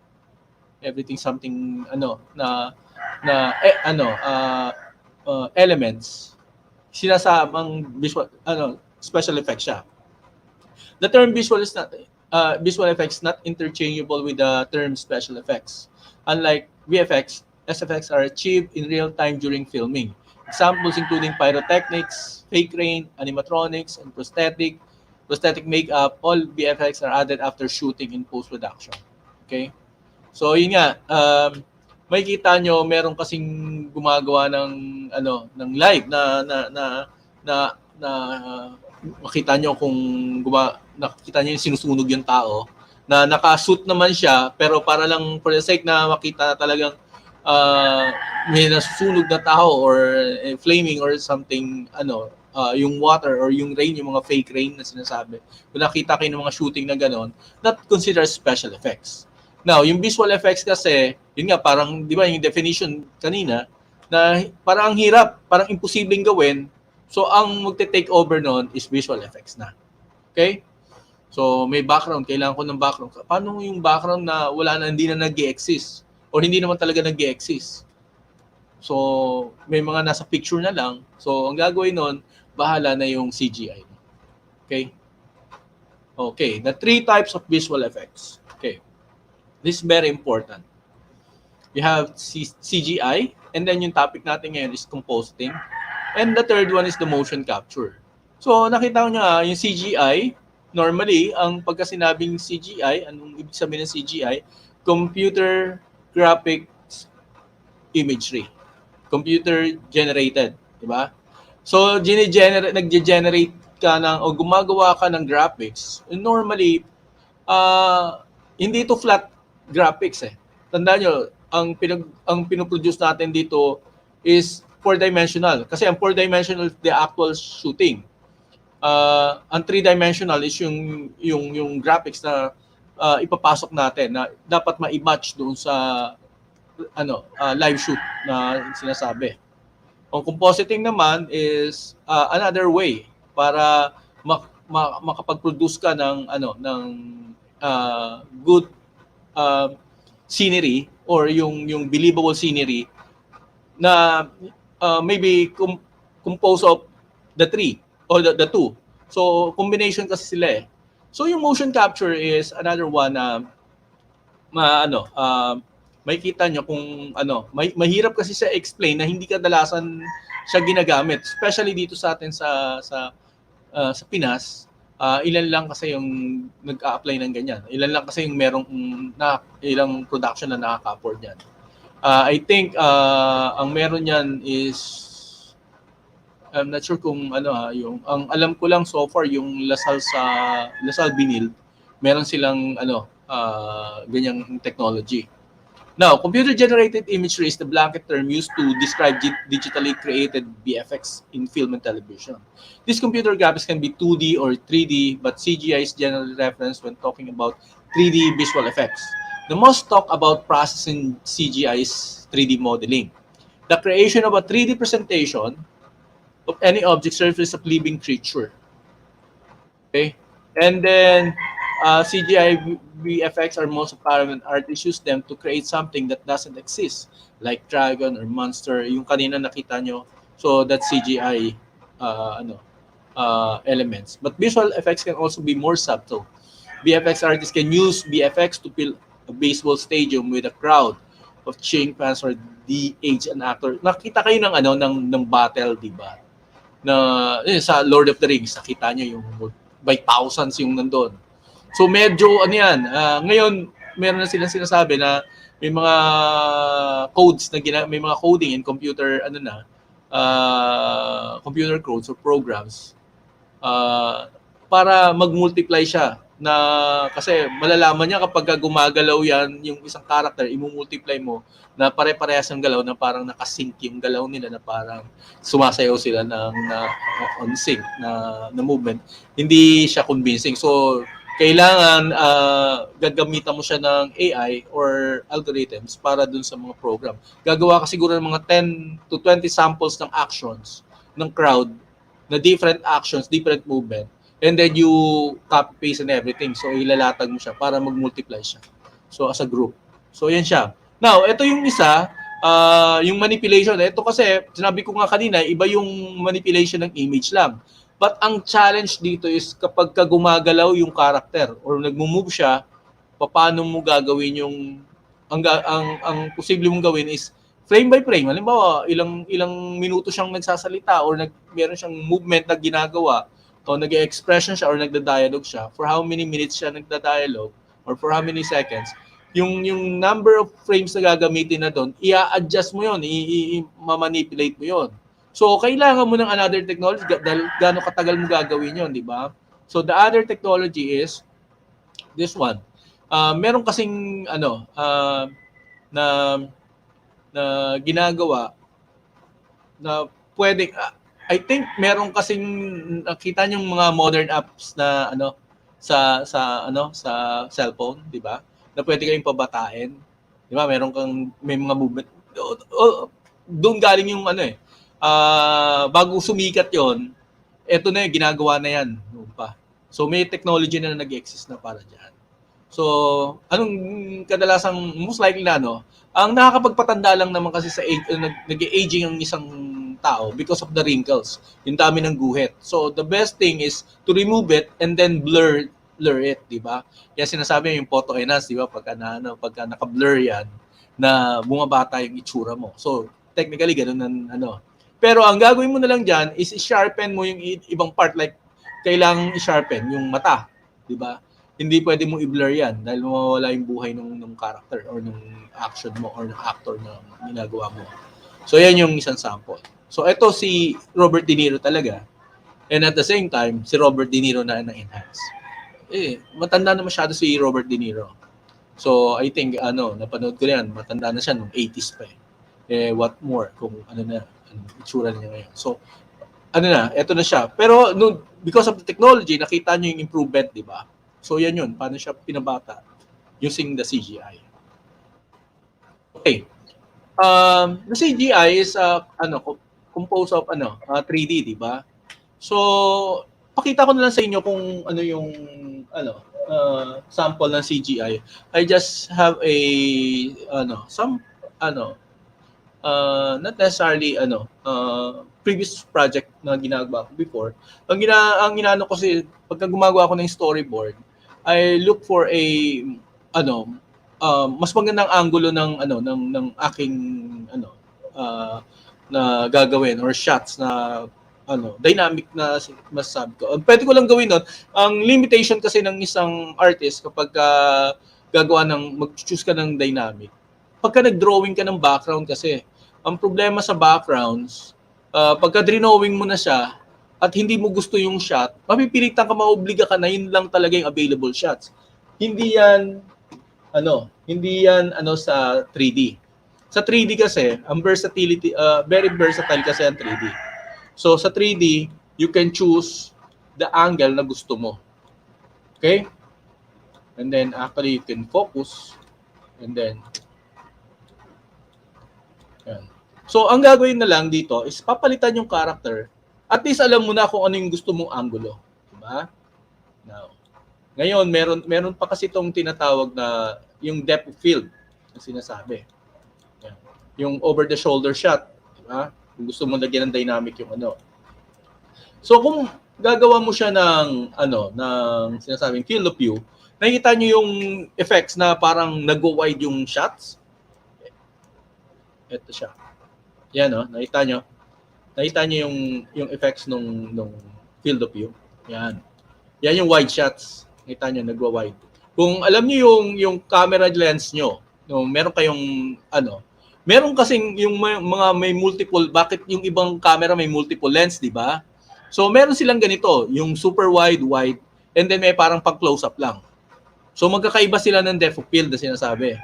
everything something elements sinasabang visual special effects siya. The term visual effects not interchangeable with the term special effects. Unlike VFX, SFX are achieved in real time during filming. Examples including pyrotechnics, fake rain, animatronics, and prosthetic makeup. All VFX are added after shooting in post-production. Okay? So yun nga, makikita nyo meron kasing gumagawa ng live na makita nyo kung nakita nyo yung sinusunog yung tao na naka-suit naman siya pero para lang for the sake na makita talagang may nasusunog na tao or flaming or something yung water or yung rain, yung mga fake rain na sinasabi. Kung nakita kayo ng mga shooting na ganon, not considered special effects. Now, yung visual effects kasi, yun nga, parang, di ba, yung definition kanina, na parang ang hirap, parang imposibleng gawin. So, ang magte-take over noon is visual effects na. Okay? So, may background, kailangan ko ng background. Paano yung background na wala na, hindi na nag-exist? Or hindi naman talaga nag-exist? So, may mga nasa picture na lang. So, ang gagawin noon, bahala na yung CGI. Okay? Okay, the 3 types of visual effects. Okay. This is very important. You have CGI, and then yung topic natin ngayon is compositing. And the third one is the motion capture. So, nakita ko nyo yung CGI, normally, ang pagka sinabing CGI, anong ibig sabihin ng CGI? Computer Graphics Imagery. Computer generated, di ba? So, nag-generate ka o gumagawa ka ng graphics. And normally, hindi ito flat graphics eh. Tandaan nyo, ang pinoproduce natin dito is 4-dimensional. Kasi ang 4-dimensional is the actual shooting. Ang 3-dimensional is yung graphics na ipapasok natin na dapat ma-match doon sa live shoot na sinasabi. Ang compositing naman is another way para makapag-produce ka ng good scenery or yung believable scenery na maybe composed of the 3 or the 2. So combination kasi sila eh. So yung motion capture is another one na makikita nyo kung mahirap kasi siya explain na hindi kadalasan siya ginagamit, especially dito sa atin sa Pinas. Ilan lang kasi yung nag-a-apply ng ganyan. Ilan lang kasi yung merong ilang production na nakaka-afford yan. I think ang meron yan is I'm not sure kung yung ang alam ko lang so far yung Lasal Vinyl, meron silang ganyang technology. Now, computer-generated imagery is the blanket term used to describe digitally created VFX in film and television. These computer graphics can be 2D or 3D, but CGI is generally referenced when talking about 3D visual effects. The most talk about process in CGI is 3D modeling. The creation of a 3D presentation of any object surface of living creature. Okay? And then CGI VFX are most apparent when artists use them to create something that doesn't exist, like dragon or monster. Yung kanina nakita nyo, so that's CGI elements. But visual effects can also be more subtle. VFX artists can use VFX to fill a baseball stadium with a crowd of cheering fans or de-age an actor. Nakita kayo ng ng battle, di ba? Na sa Lord of the Rings, nakita niyo yung by thousands yung nandun. So medyo ngayon meron na silang sinasabi na may mga codes na may mga coding in computer computer codes or programs para mag-multiply siya na kasi malalaman niya kapag gumagalaw yan yung isang character, i-multiply mo na pare-parehas ang galaw na parang nakasync yung galaw nila na parang sumasayaw sila on sync na movement. Hindi siya convincing. So, kailangan gagamitan mo siya ng AI or algorithms para dun sa mga program. Gagawa ka siguro ng mga 10 to 20 samples ng actions ng crowd na different actions, different movement. And then you copy paste and everything. So ilalatag mo siya para mag-multiply siya. So as a group. So yan siya. Now, ito yung isa, yung manipulation. Ito kasi, sinabi ko nga kanina, iba yung manipulation ng image lang. But ang challenge dito is kapag gumagalaw yung character or nagmo-move siya, paano mo gagawin yung ang posible mong gawin is frame by frame. Halimbawa, ilang minuto siyang nagsasalita or meron siyang movement na ginagawa o nag-expression siya or nagda-dialogue siya, for how many minutes siya nagda-dialogue or for how many seconds, yung number of frames na gagamitin na doon, i-adjust mo yun, i-manipulate mo yun. So, kailangan mo ng another technology dahil gaano katagal mo gagawin yun, di ba? So, the other technology is this one. Meron kasing na ginagawa na pwedeng I think meron kasing nakita yung mga modern apps na sa cellphone, 'di ba? Na pwede kayong pabatain. 'Di ba? May mga movement. Doon galing yung bago sumikat 'yon, eto na yung ginagawa na 'yan noon pa. So may technology na nag-exist na para diyan. So, anong kadalasang most likely na ang nakakapagpatanda lang naman kasi sa nag-aging ang isang tao because of the wrinkles, yung dami ng guhit. So, the best thing is to remove it and then blur it, di ba? Kaya sinasabi yung photo enhance, di ba? Pagka naka-blur yan, na bumabata yung itsura mo. So, technically, ganun Pero ang gagawin mo na lang dyan is i-sharpen mo yung ibang part, like kailangang i-sharpen yung mata, di ba? Hindi pwede mong i-blur yan dahil mawawala yung buhay ng character or ng action mo or ng actor na ginagawa mo. So, yan yung isang sample. So, ito si Robert De Niro talaga. And at the same time, si Robert De Niro na enhance. Matanda na masyado si Robert De Niro. So, I think, napanood ko yan, matanda na siya nung 80s pa what more kung itsura niya ngayon. So, ito na siya. Pero, because of the technology, nakita nyo yung improvement, di ba? So, yan yun. Paano siya pinabata using the CGI. Okay. The CGI is composed of 3D, di ba? So, pakita ko na lang sa inyo kung yung sample ng CGI. I just have a not necessarily previous project na ginagawa ko before. Ang ginano ko kasi pagka gumagawa ko ng storyboard, I look for a mas magandang angulo ng aking na gagawin or shots na dynamic na masasabi ko. Pwede ko lang gawin nun. Ang limitation kasi ng isang artist kapag gagawa mag-choose ka ng dynamic. Pagka nag-drawing ka ng background kasi, ang problema sa backgrounds, pagka drawing mo na siya at hindi mo gusto yung shot, mapipilitan ka, maobliga ka na yun lang talaga yung available shots. Hindi yan hindi yan sa 3D. Sa 3D kasi, ang versatility, very versatile kasi ang 3D. So sa 3D, you can choose the angle na gusto mo. Okay? And then actually you can focus and then yan. So ang gagawin na lang dito is papalitan yung character. At least alam mo na kung ano yung gusto mong angulo, di ba? Now, ngayon meron pa kasi itong tinatawag na yung depth of field na sinasabi. Yan. Yung over the shoulder shot, di ba? Kung gusto mo lagyan ng dynamic yung So kung gagawa mo siya ng ng sinasabing field of view, nakikita niyo yung effects na parang nag-wide yung shots. Ito siya. Yan nakita niyo. Nakita niyo yung effects nung field of view. Yan. Yan yung wide shots. Nakita niyo nagwa-wide. Kung alam niyo yung camera lens niyo, meron kayong meron kasing yung mga may multiple, bakit yung ibang camera may multiple lens, di ba? So meron silang ganito, yung super wide, and then may parang pang-close up lang. So magkakaiba sila ng depth of field na sinasabi.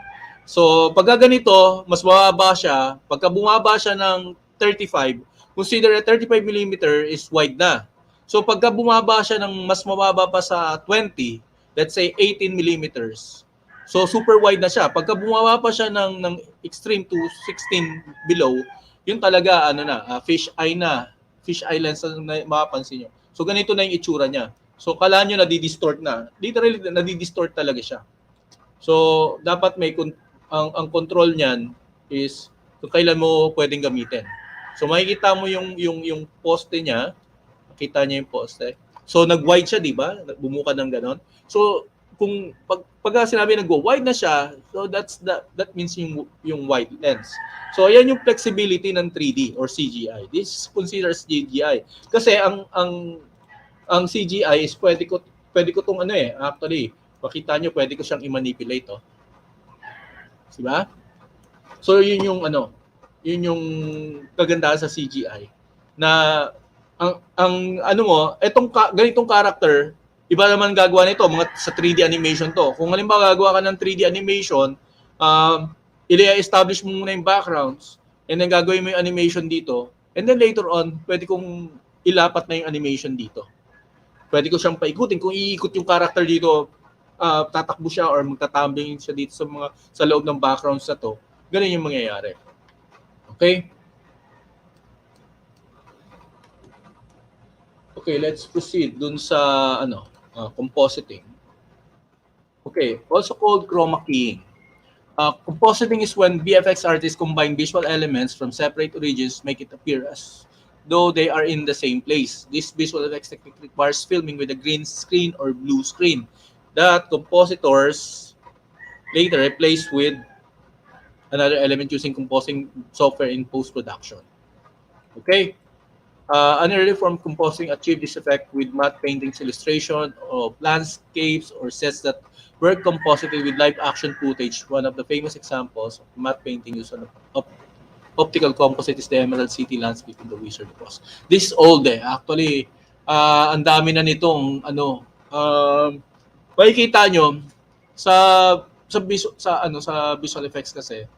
So pagka ganito, mas mababa siya. Pagka bumaba siya ng 35, consider that 35mm is wide na. So pagka bumaba siya ng mas mababa pa sa 20, let's say 18mm, so super wide na siya. Pagka bumaba pa siya ng extreme to 16 below, yun talaga fish eye na. Fish eye lens na mapapansin nyo. So ganito na yung itsura niya. So kala nyo nadi-distort na. Literally nadi-distort talaga siya. So dapat may ang control niyan is kung kailan mo pwedeng gamitin. So makikita mo yung poste niya. Makita niyo yung poste. So nag-wide siya, di ba? Bumukad ng ganon. So kung pag sinabi nag-wide na siya, so that means yung wide lens. So ayan yung flexibility ng 3D or CGI. This considers CGI. Kasi ang CGI is pwede ko tong actually, makita nyo pwede ko siyang i-manipulate Diba? So yun yung yun yung kagandahan sa CGI na ganitong character, iba naman gagawa nito mga sa 3D animation to. Kung halimbawa gagawa ka ng 3D animation, i-establish mo muna yung backgrounds and then gagawin mo yung animation dito and then later on, pwede kong ilapat na yung animation dito. Pwede ko siyang paikutin. Kung iikot yung character dito, tatakbo siya or magtatambling siya dito sa loob ng backgrounds na to. Ganun yung mangyayari. Okay? Okay, let's proceed dun sa compositing. Okay, also called chroma keying. Compositing is when VFX artists combine visual elements from separate origins, make it appear as though they are in the same place. This visual effects technique requires filming with a green screen or blue screen that compositors later replace with another element using composing software in post-production. Okay? An early form of compositing achieved this effect with matte paintings, illustration of landscapes or sets that were composited with live action footage. One of the famous examples of matte painting used on optical composite is the Emerald City landscape in The Wizard of Oz. This is old Actually, ang dami na nitong makikita nyo sa visual effects kasi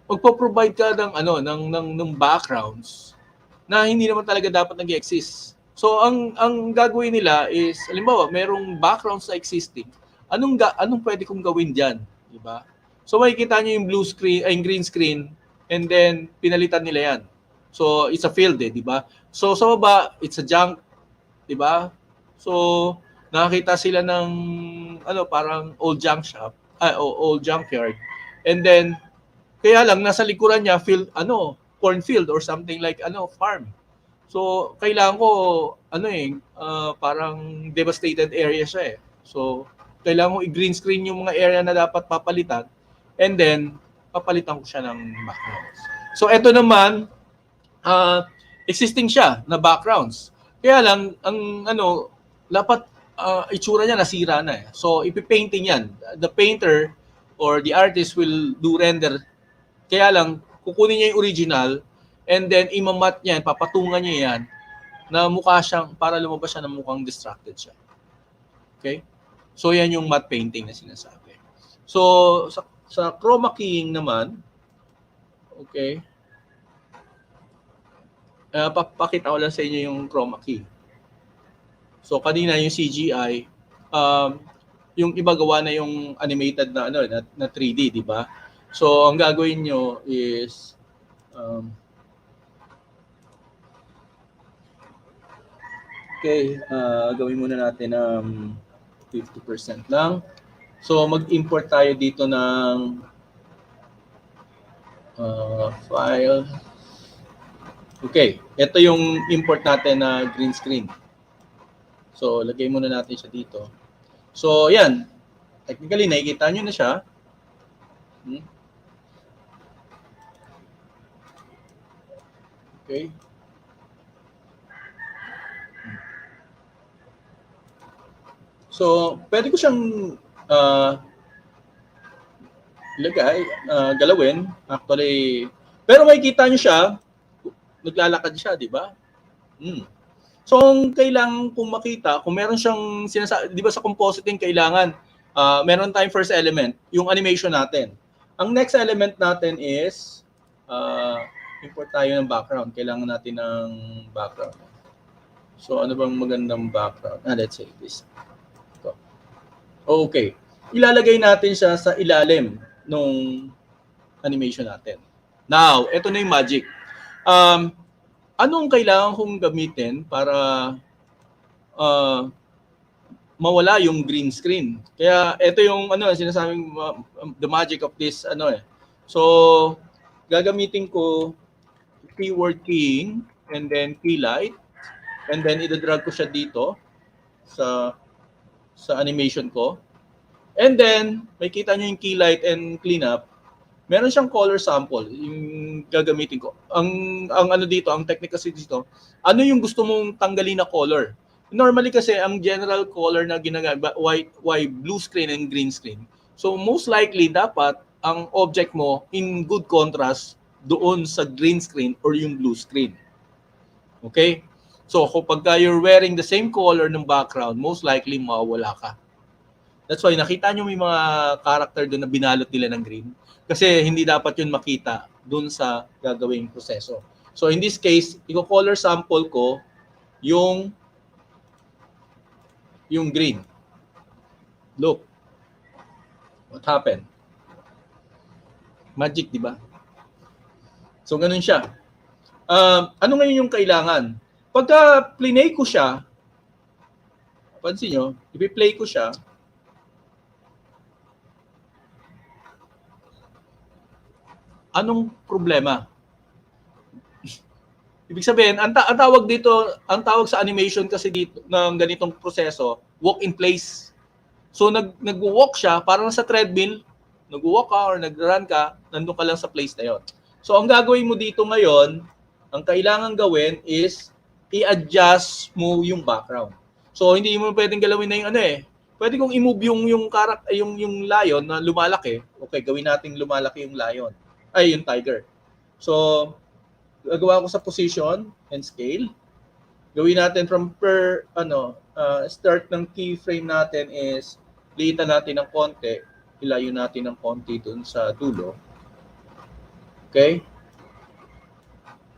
magpo-provide ka ng backgrounds na hindi naman talaga dapat nag-exist. So ang gagawin nila is halimbawa merong backgrounds na existing. Anong pwede kong gawin diyan, di ba? So makikita niyo yung blue screen, yung green screen and then pinalitan nila 'yan. So it's a field di ba? So sa baba it's a junk, di ba? So nakakita sila ng parang old junk shop, old junkyard. And then kaya lang nasa likuran niya field cornfield or something like farm. So kailangan ko parang devastated area siya So kailangan ko i-green screen yung mga area na dapat papalitan and then papalitan ko siya ng backgrounds. So ito naman existing siya na backgrounds. Kaya lang ang dapat itsura niya nasira na So ipi-painting yan. The painter or the artist will do render. Kaya lang, kukunin niya yung original and then imamat niya, papatungan niya yan na mukha siyang, para lumabas siya na mukhang distracted siya. Okay? So yan yung matte painting na sinasabi. So sa chroma keying naman, okay, papakita ko lang sa inyo yung chroma key. So kanina yung CGI, yung iba gawa na yung animated na na 3D, di ba? So ang gagawin nyo is okay, gawin muna natin 50% lang. So mag-import tayo dito ng file. Okay, ito yung import natin na green screen. So lagay muna natin siya dito. So yan, technically nakikita nyo na siya. Okay. So pwede ko siyang ilagay, galawin. Actually, pero makikita nyo siya, naglalakad siya, di ba? So, ang kailangan kung makita, kung meron siyang sinasabi, di ba sa compositing kailangan, meron tayong first element, yung animation natin. Ang next element natin is, import tayo ng background. Kailangan natin ng background. So, ano bang magandang background? Let's say this. Ito. Okay. Ilalagay natin siya sa ilalim nung animation natin. Now, ito na yung magic. Anong kailangan kong gamitin para mawala yung green screen? Kaya ito yung sinasabing the magic of this So gagamitin ko keyword keying and then key light and then i-drag ko siya dito sa animation ko. And then makita niyo yung key light and cleanup. Meron siyang color sample yung gagamitin ko. Ang dito, ang technique kasi dito, ano yung gusto mong tanggalin na color? Normally kasi ang general color na ginagamit, white, blue screen and green screen. So most likely dapat ang object mo in good contrast doon sa green screen or yung blue screen. Okay? So kapag you're wearing the same color ng background, most likely mawawala ka. That's why nakita nyo may mga character doon na binalot nila ng green. Kasi hindi dapat yun makita dun sa gagawing proseso. So in this case, i-color sample ko yung green. Look. What happened? Magic, di ba? So ganun siya. Ano ngayon yung kailangan? Pagka play ko siya, pansin nyo, i-play ko siya, anong problema? Ibig sabihin, ang tawag dito, ang tawag sa animation kasi dito ng ganitong proseso, walk in place. So nag-walk siya, parang sa treadmill, nag-walk ka or nag-run ka, nandun ka lang sa place na yon. So ang gagawin mo dito ngayon, ang kailangan gawin is i-adjust mo yung background. So hindi mo pwedeng galawin na yung Pwede kong i-move yung lion na lumalaki. Okay, gawin nating lumalaki yung lion. Yung tiger. So, gagawa ko sa position and scale. Gawin natin from start ng keyframe natin is liitan natin ng konti, ilayo natin ng konti dun sa dulo. Okay?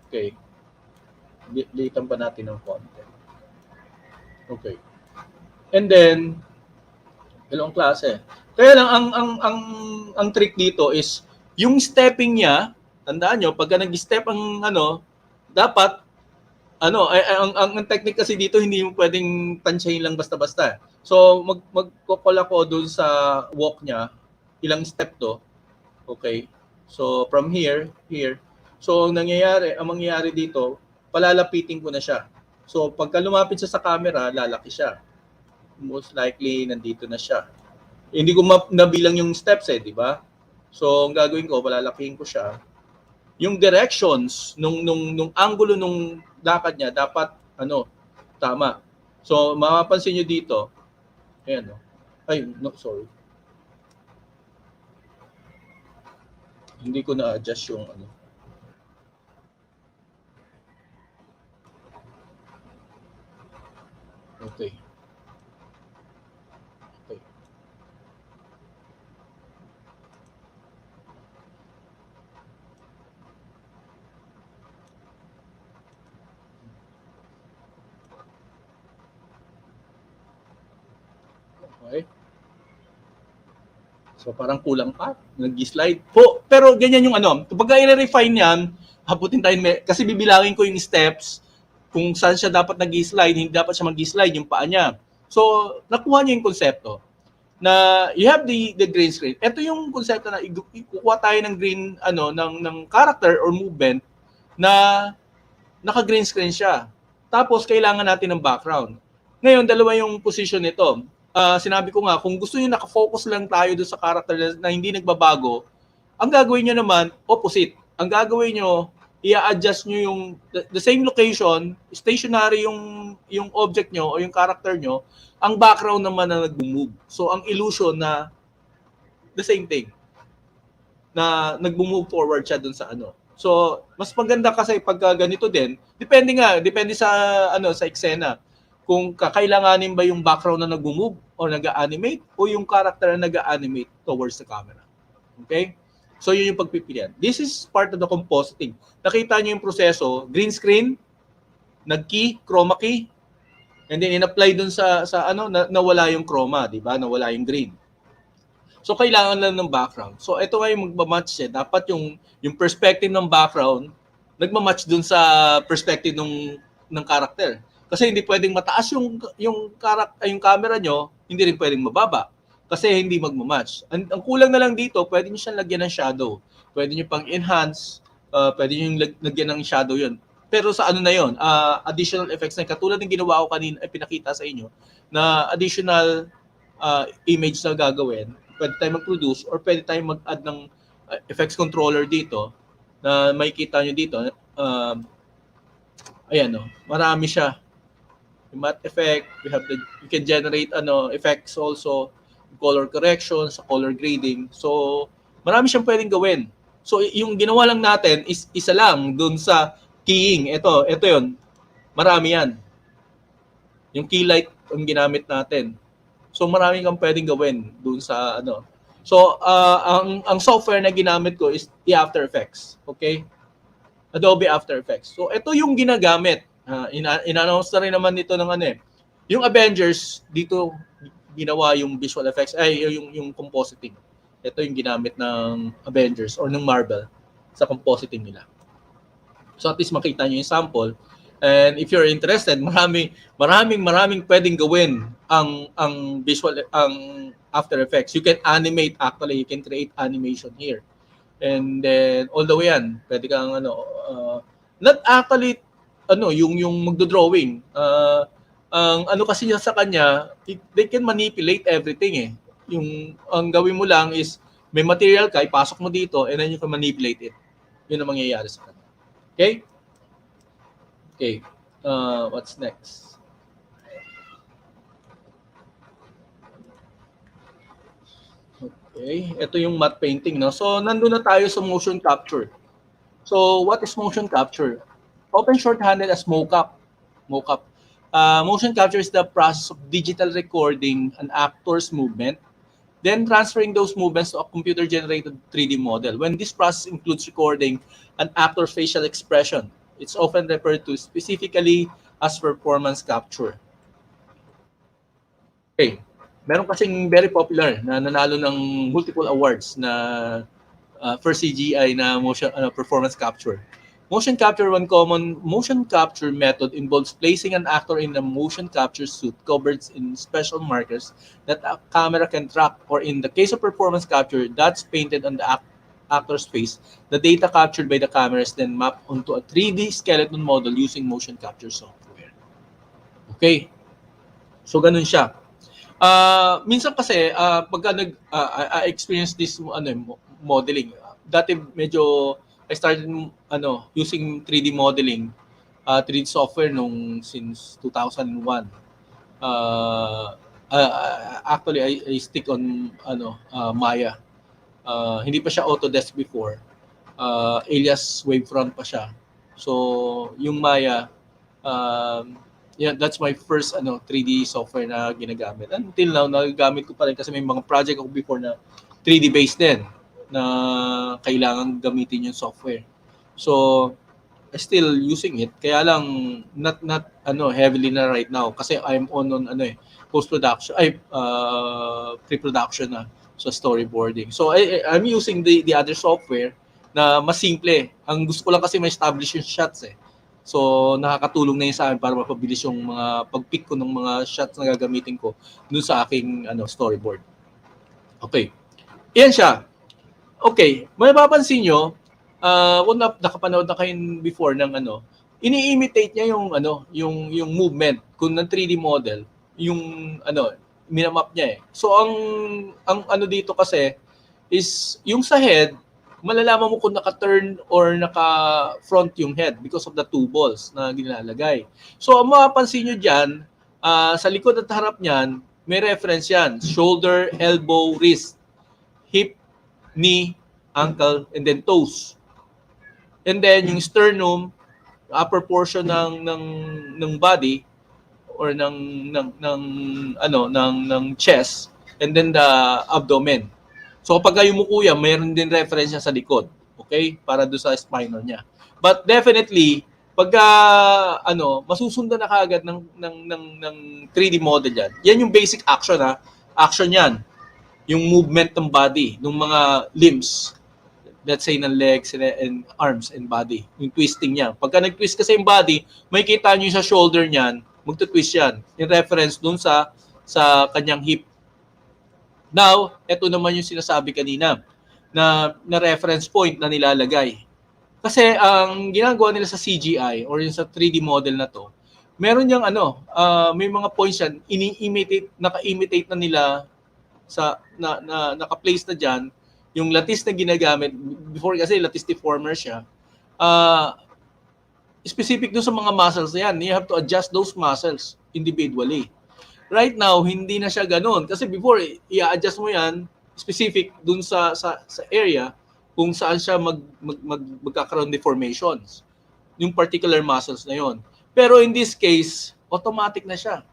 Okay. Liitan pa natin ng konti. Okay. And then, dalawang klase. Kaya lang, ang trick dito is yung stepping niya, tandaan nyo, pagka nag-step ang dapat, ang technique kasi dito, hindi mo pwedeng tansyahin lang basta-basta. So, magkukol ako doon sa walk niya, ilang step to. Okay? So, from here. So, ang mangyayari dito, palalapitin ko na siya. So, pagka lumapit siya sa camera, lalaki siya. Most likely, nandito na siya. Hindi ko nabilang yung steps di ba? So, ang gagawin ko, palalakihin ko siya. Yung directions nung angulo nung lakad niya dapat tama. So, mapapansin niyo dito. Ayan, sorry. Hindi ko na-adjust yung Okay. Okay? So parang kulang pa, nag-slide po. Pero ganyan yung ano, kapag i-refine yan, habutin tayo, kasi bibilangin ko yung steps kung saan siya dapat nag-slide, hindi dapat siya mag-slide yung paa niya. So, nakuha niyo yung konsepto na you have the green screen. Ito yung konsepto na kukuha tayo ng green ng character or movement na naka-green screen siya. Tapos kailangan natin ng background. Ngayon, dalawa yung position nito. Sinabi ko nga, kung gusto niyo naka-focus lang tayo doon sa character na hindi nagbabago, ang gagawin niyo naman opposite. Ang gagawin niyo, i-adjust niyo yung the same location, stationary yung object niyo o yung character niyo, ang background naman na nag-move. So ang illusion na the same thing. Na nag-move forward siya doon sa ano. So mas maganda kasi pag ganito din, depende sa sa eksena. Kung kakailanganin ba yung background na nag-move o nag-animate o yung character na nag-animate towards the camera. Okay? So yun yung pagpipilian. This is part of the compositing. Nakita niyo yung proseso, green screen, nag-key, chroma key, and then in-apply dun sa nawala yung chroma, di ba? Nawala yung green. So kailangan lang ng background. So ito ay magma-match eh. Dapat yung perspective ng background nagma-match dun sa perspective ng character. Kasi hindi pwedeng mataas yung camera nyo, hindi rin pwedeng mababa. Kasi hindi magma-match. Ang kulang na lang dito, pwede nyo siyang lagyan ng shadow. Pwede nyo pang enhance, pwede nyo lagyan ng shadow yun. Pero sa ano na yun, additional effects na katulad ng ginawa ko kanina, pinakita sa inyo, na additional image na gagawin, pwede tayong mag-produce or pwede tayong mag-add ng effects controller dito na makikita nyo dito. Ayan o, marami siya. Yung matte effect, you can generate effects also, color correction, sa color grading. So, marami siyang pwedeng gawin. So, yung ginawa lang natin is isa lang dun sa keying. Ito yun. Marami yan. Yung key light ang ginamit natin. So, marami kang pwedeng gawin dun sa So, ang software na ginamit ko is the After Effects. Okay? Adobe After Effects. So, ito yung ginagamit. In-announce na rin naman nito ng yung Avengers, dito ginawa yung visual effects, yung compositing. Ito yung ginamit ng Avengers or ng Marvel sa compositing nila. So at least makita nyo yung sample. And if you're interested, maraming pwedeng gawin ang After Effects. You can animate, actually, you can create animation here. And then, all the way yan, pwede kang not actually, yung magdo-drawing. Ang kasi niya sa kanya, they can manipulate everything eh. Ang gawin mo lang is, may material ka, ipasok mo dito, and then you can manipulate it. Yun ang mangyayari sa kanya. Okay? Okay. What's next? Okay. Ito yung matte painting. No? So, nandun na tayo sa motion capture. So, what is motion capture? Often shorthanded as mocap. Motion capture is the process of digital recording an actor's movement, then transferring those movements to a computer-generated 3D model. When this process includes recording an actor's facial expression, it's often referred to specifically as performance capture. Okay. Meron kasing very popular na nanalo ng multiple awards na first CGI na motion performance capture. Motion capture, one common motion capture method involves placing an actor in a motion capture suit covered in special markers that a camera can track, or in the case of performance capture, that's painted on the actor's face. The data captured by the camera is then mapped onto a 3D skeleton model using motion capture software. Okay. So, ganun siya. Minsan kasi, pagka I-experience this modeling, dati medyo I started using 3D modeling, 3D software since 2001. Actually, I stick on Maya. Hindi pa siya Autodesk before. Alias Wavefront pa siya. So, yung Maya, that's my first 3D software na ginagamit. Until now, nagagamit ko pa rin kasi may mga project ako before na 3D based din, na kailangan gamitin yung software. So, still using it. Kaya lang not heavily na right now kasi I'm on post-production pre-production na sa storyboarding. So I'm using the other software na mas simple. Ang gusto ko lang kasi ma-establish yung shots eh. So nakakatulong na yun sa akin para mapabilis yung mga pag-pick ko ng mga shots na gagamitin ko dun sa aking storyboard. Okay. Yan siya. Okay, may mapapansin nyo, kung nakapanood na kayo before ng ini-imitate niya yung movement kung ng 3D model, yung minamap niya eh. So ang dito kasi is yung sa head, malalaman mo kung naka-turn or naka-front yung head because of the two balls na ginalagay. So ang mapapansin nyo dyan, sa likod at harap niyan, may reference yan. Shoulder, elbow, wrist, hip, knee, ankle, and then toes. And then yung sternum, upper portion ng body or ng chest, and then the abdomen. So kapag yumuko yan, mayroon din reference sa likod, okay? Para do sa spinal niya. But definitely pagka masusundan na kaagad ng 3D model yan. Yan yung basic action ha. Action yan. Yung movement ng body, ng mga limbs, let's say ng legs and arms and body, yung twisting niya. Pagka nag-twist kasi yung body, may kita nyo sa shoulder niyan, magto-twist yan. In reference dun sa kanyang hip. Now, eto naman yung sinasabi kanina na reference point na nilalagay. Kasi ang ginagawa nila sa CGI or yung sa 3D model na to, meron yung may mga points yan, naka-imitate na nila sa naka-place na diyan yung lattice na ginagamit before kasi lattice deformer siya. Specific dun sa mga muscles na yan, you have to adjust those muscles individually. Right now, hindi na siya ganoon kasi before i-adjust mo yan specific dun sa area kung saan siya magkakaroon deformations. Yung particular muscles na yon. Pero in this case, automatic na siya.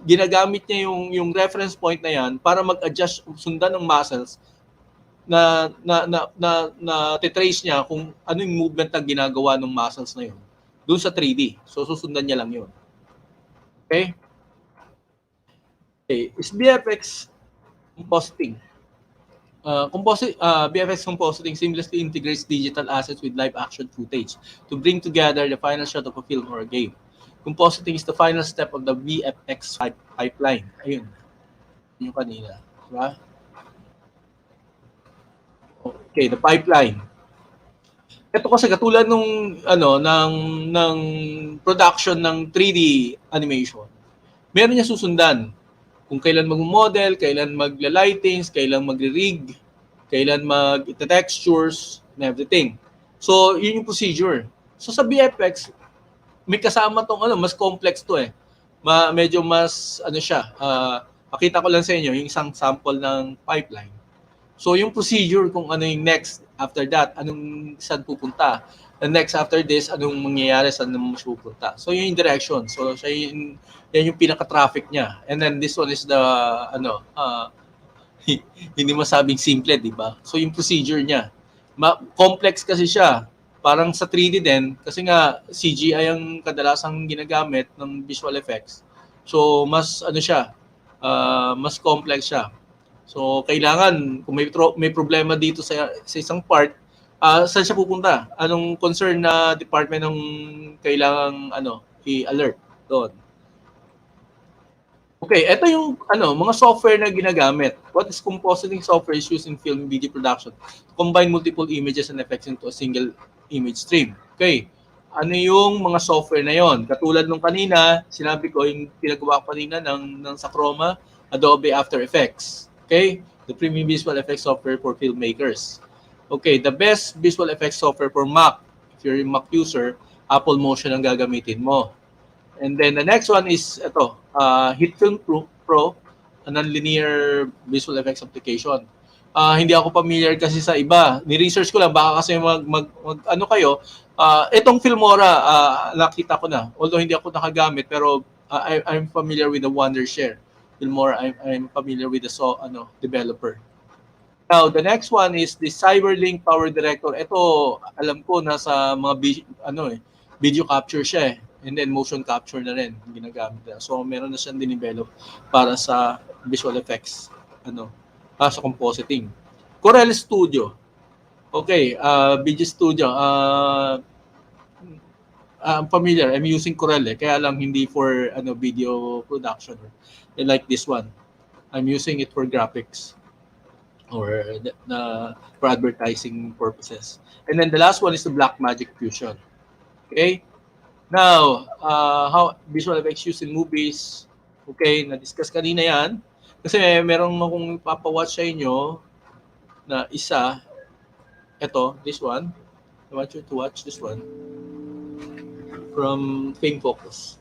Ginagamit niya yung reference point na yan para mag-adjust sundan ng muscles na titrace niya kung ano yung movement na ginagawa ng muscles na yun doon sa 3D. So susundan niya lang yun. Okay? Okay. Is VFX compositing. VFX compositing seamlessly integrates digital assets with live action footage to bring together the final shot of a film or a game. Compositing is the final step of the VFX pipeline. Ayun. Yung kanina. Diba? Okay, the pipeline. Ito kasi katulad ng production ng 3D animation. Meron niya susundan. Kung kailan mag-model, kailan magla-lightings, kailan magre-rig, kailan mag-textures, and everything. So, yun yung procedure. So, sa VFX, may kasama tong mas complex to eh. Medyo mas siya. Pakita ko lang sa inyo yung isang sample ng pipeline. So yung procedure kung ano yung next after that, saan pupunta. The next after this, anong mangyayari, saan naman pupunta. So yun yung direction. So yan yung pinaka-traffic niya. And then this one is the hindi masabing simple, di ba? So yung procedure niya. Complex kasi siya. Parang sa 3D din, kasi nga CGI ang kadalasang ginagamit ng visual effects. So mas mas complex siya. So kailangan kung may problema dito sa isang part, saan siya pupunta? Anong concern na department ng kailangang i-alert doon? Okay, ito yung mga software na ginagamit. What is compositing software is used in film and video production to combine multiple images and effects into a single image stream. Okay. Ano yung mga software na yon? Katulad nung kanina, sinabi ko yung pinagawa ko kanina ng sa Chroma, Adobe After Effects. Okay? The premium visual effects software for filmmakers. Okay, the best visual effects software for Mac. If you're a Mac user, Apple Motion ang gagamitin mo. And then the next one is HitFilm Pro, a non-linear visual effects application. Hindi ako familiar kasi sa iba. Ni-research ko lang, baka kasi kayo. Itong Filmora, nakita ko na. Although hindi ako nakagamit, pero I'm familiar with the Wondershare. Filmora, I'm familiar with the developer. Now, the next one is the Cyberlink Power Director. Ito, alam ko nasa mga video capture siya and then motion capture na rin ginagamit na. So, meron na siyang dinevelop para sa visual effects, sa compositing. Corel Studio. Okay, video studio. I'm familiar. I'm using Corel kaya lang hindi for video production. Like this one. I'm using it for graphics or for advertising purposes. And then the last one is the Blackmagic Fusion. Okay? Now, how visual effects used in movies. Okay, na-discuss kanina yan. Kasi merong akong papawatch sa inyo na isa. Ito, this one. I want you to watch this one. From Fame Focus.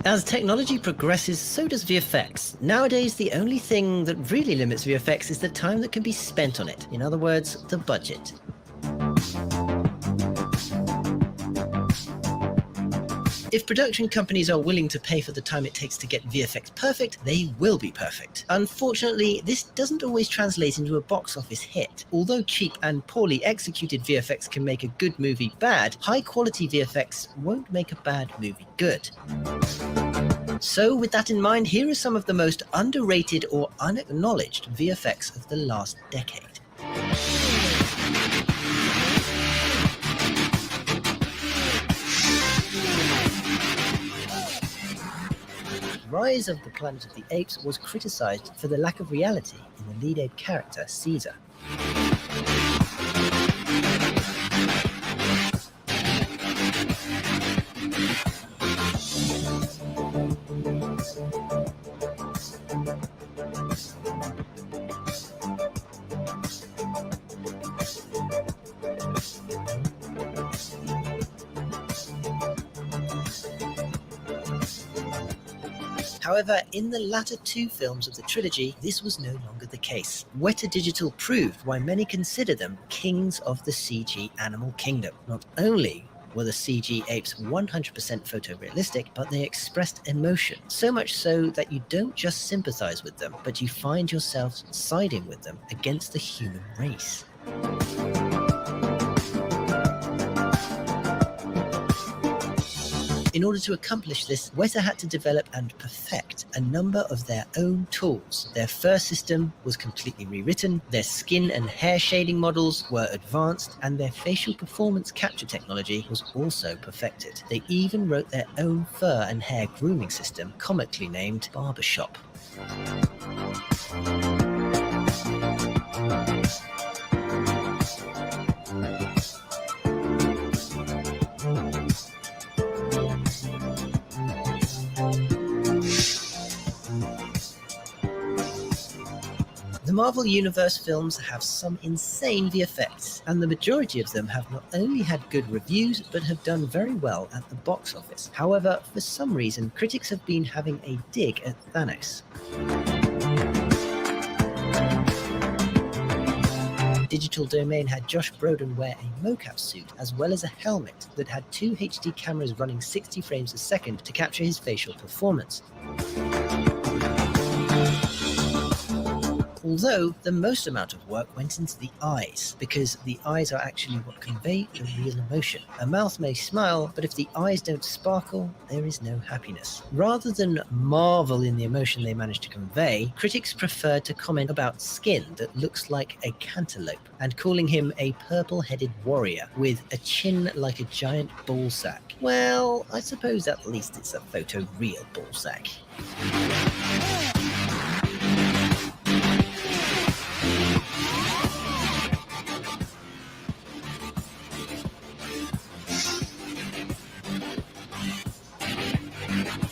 As technology progresses, so does VFX. Nowadays, the only thing that really limits VFX is the time that can be spent on it. In other words, the budget. If production companies are willing to pay for the time it takes to get VFX perfect, they will be perfect. Unfortunately, this doesn't always translate into a box office hit. Although cheap and poorly executed VFX can make a good movie bad, high-quality VFX won't make a bad movie good. So with that in mind, here are some of the most underrated or unacknowledged VFX of the last decade. Rise of the Planet of the Apes was criticized for the lack of reality in the lead ape character, Caesar. However, in the latter two films of the trilogy, this was no longer the case. Weta Digital proved why many consider them kings of the CG animal kingdom. Not only were the CG apes 100% photorealistic, but they expressed emotion, so much so that you don't just sympathize with them, but you find yourself siding with them against the human race. In order to accomplish this, Weta had to develop and perfect a number of their own tools. Their first system was completely rewritten, their skin and hair shading models were advanced, and their facial performance capture technology was also perfected. They even wrote their own fur and hair grooming system, comically named Barbershop. The Marvel Universe films have some insane VFX, and the majority of them have not only had good reviews, but have done very well at the box office. However, for some reason, critics have been having a dig at Thanos. Digital Domain had Josh Brolin wear a mocap suit as well as a helmet that had two HD cameras running 60 frames a second to capture his facial performance. Although the most amount of work went into the eyes, because the eyes are actually what convey the real emotion. A mouth may smile, but if the eyes don't sparkle, there is no happiness. Rather than marvel in the emotion they managed to convey, critics preferred to comment about skin that looks like a cantaloupe, and calling him a purple-headed warrior with a chin like a giant ballsack. Well, I suppose at least it's a photo-real ballsack.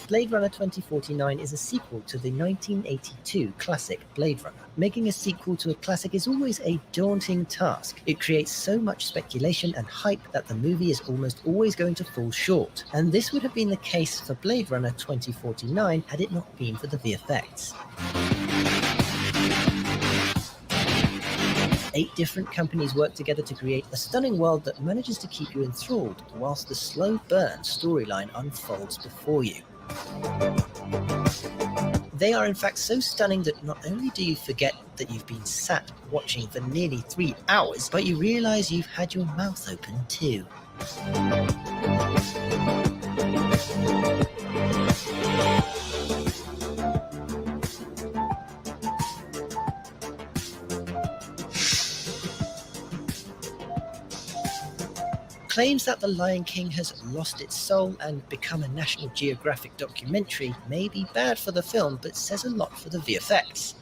Blade Runner 2049 is a sequel to the 1982 classic Blade Runner. Making a sequel to a classic is always a daunting task. It creates so much speculation and hype that the movie is almost always going to fall short. And this would have been the case for Blade Runner 2049 had it not been for the VFX. 8 different companies work together to create a stunning world that manages to keep you enthralled whilst the slow burn storyline unfolds before you. They are in fact so stunning that not only do you forget that you've been sat watching for nearly 3 hours, but you realize you've had your mouth open too. Claims that The Lion King has lost its soul and become a National Geographic documentary may be bad for the film, but says a lot for the VFX.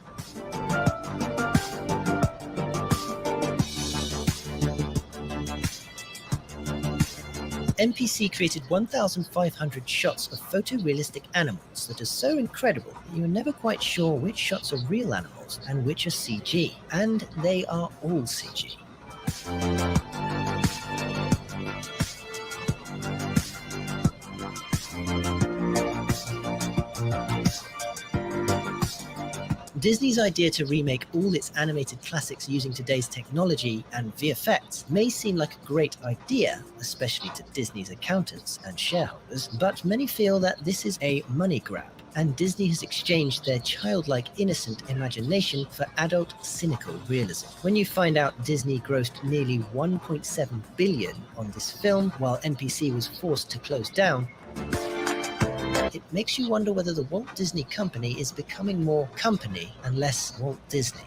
MPC created 1,500 shots of photorealistic animals that are so incredible that you're never quite sure which shots are real animals and which are CG. And they are all CG. Disney's idea to remake all its animated classics using today's technology and VFX may seem like a great idea, especially to Disney's accountants and shareholders, but many feel that this is a money grab, and Disney has exchanged their childlike innocent imagination for adult cynical realism. When you find out Disney grossed nearly $1.7 billion on this film while NPC was forced to close down, it makes you wonder whether the Walt Disney Company is becoming more company and less Walt Disney.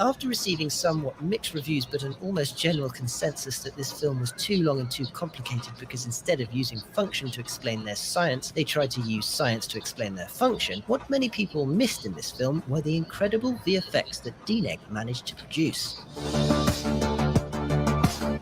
After receiving somewhat mixed reviews but an almost general consensus that this film was too long and too complicated because instead of using function to explain their science, they tried to use science to explain their function, what many people missed in this film were the incredible VFX that DNEG managed to produce.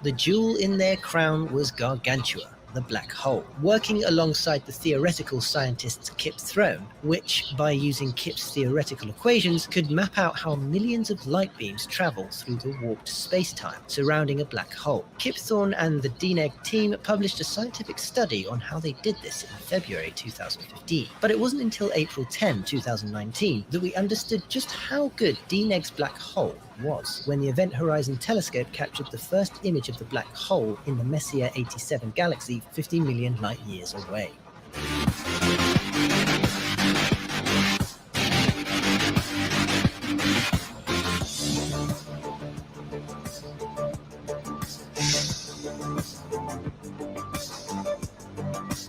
The jewel in their crown was Gargantua, the black hole, working alongside the theoretical scientists Kip Thorne, which, by using Kip's theoretical equations, could map out how millions of light beams travel through the warped space-time surrounding a black hole. Kip Thorne and the DNEG team published a scientific study on how they did this in February 2015. But it wasn't until April 10, 2019 that we understood just how good DNEG's black hole was, when the Event Horizon Telescope captured the first image of the black hole in the Messier 87 galaxy 50 million light years away.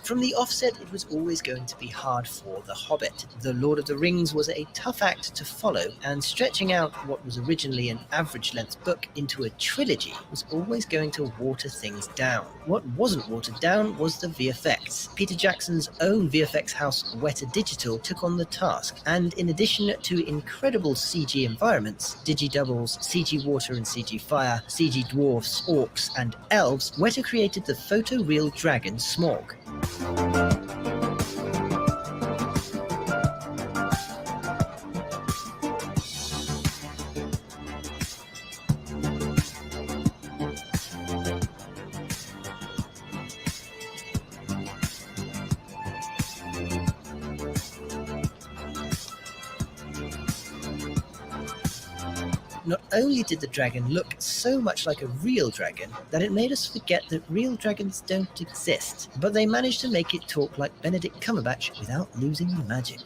From the offset, it was always going to be hard for The Hobbit. The Lord of the Rings was a tough act to follow, and stretching out what was originally an average-length book into a trilogy was always going to water things down. What wasn't watered down was the VFX. Peter Jackson's own VFX house, Weta Digital, took on the task, and in addition to incredible CG environments, digi-doubles, CG water and CG fire, CG dwarfs, orcs, and elves, Weta created the photoreal dragon Smaug. Not only did the dragon look so much like a real dragon that it made us forget that real dragons don't exist, but they managed to make it talk like Benedict Cumberbatch without losing the magic.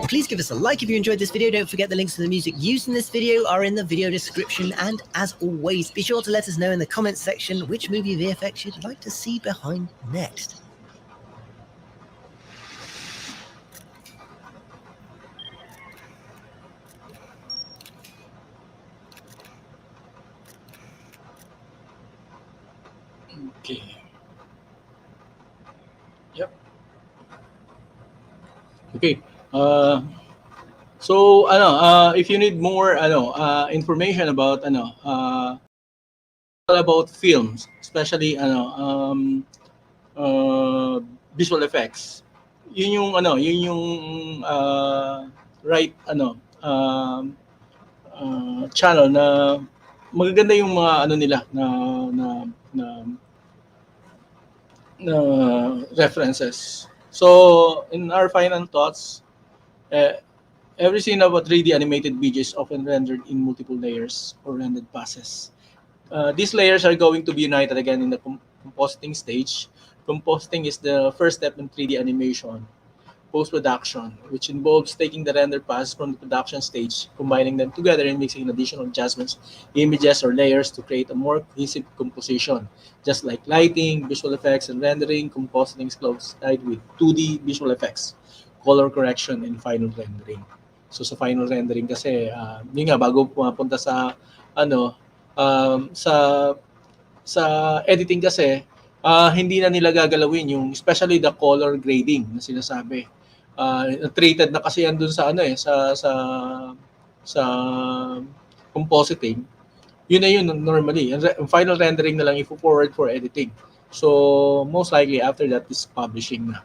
Please give us a like if you enjoyed this video. Don't forget the links to the music used in this video are in the video description, and as always, be sure to let us know in the comments section which movie VFX you'd like to see behind next. Okay. Yep. Okay. So if you need more information about about films, especially visual effects, yun yung right channel na magaganda yung mga nila na references. So in our final thoughts, every scene of a 3D animated video is often rendered in multiple layers or rendered passes. These layers are going to be united again in the compositing stage. Compositing is the first step in 3D animation, post-production, which involves taking the render pass from the production stage, combining them together and mixing additional adjustments, images, or layers to create a more cohesive composition. Just like lighting, visual effects, and rendering, compositing is close-tied with 2D visual effects, color correction, and final rendering. So sa final rendering kasi, yun nga, bago pumapunta sa, ano, sa editing kasi, hindi na nila gagalawin yung especially the color grading na sinasabi. Treated na kasi yan dun sa ano sa compositing. Yun na yun normally. Ang final rendering na lang i-forward for editing. So most likely after that is publishing na.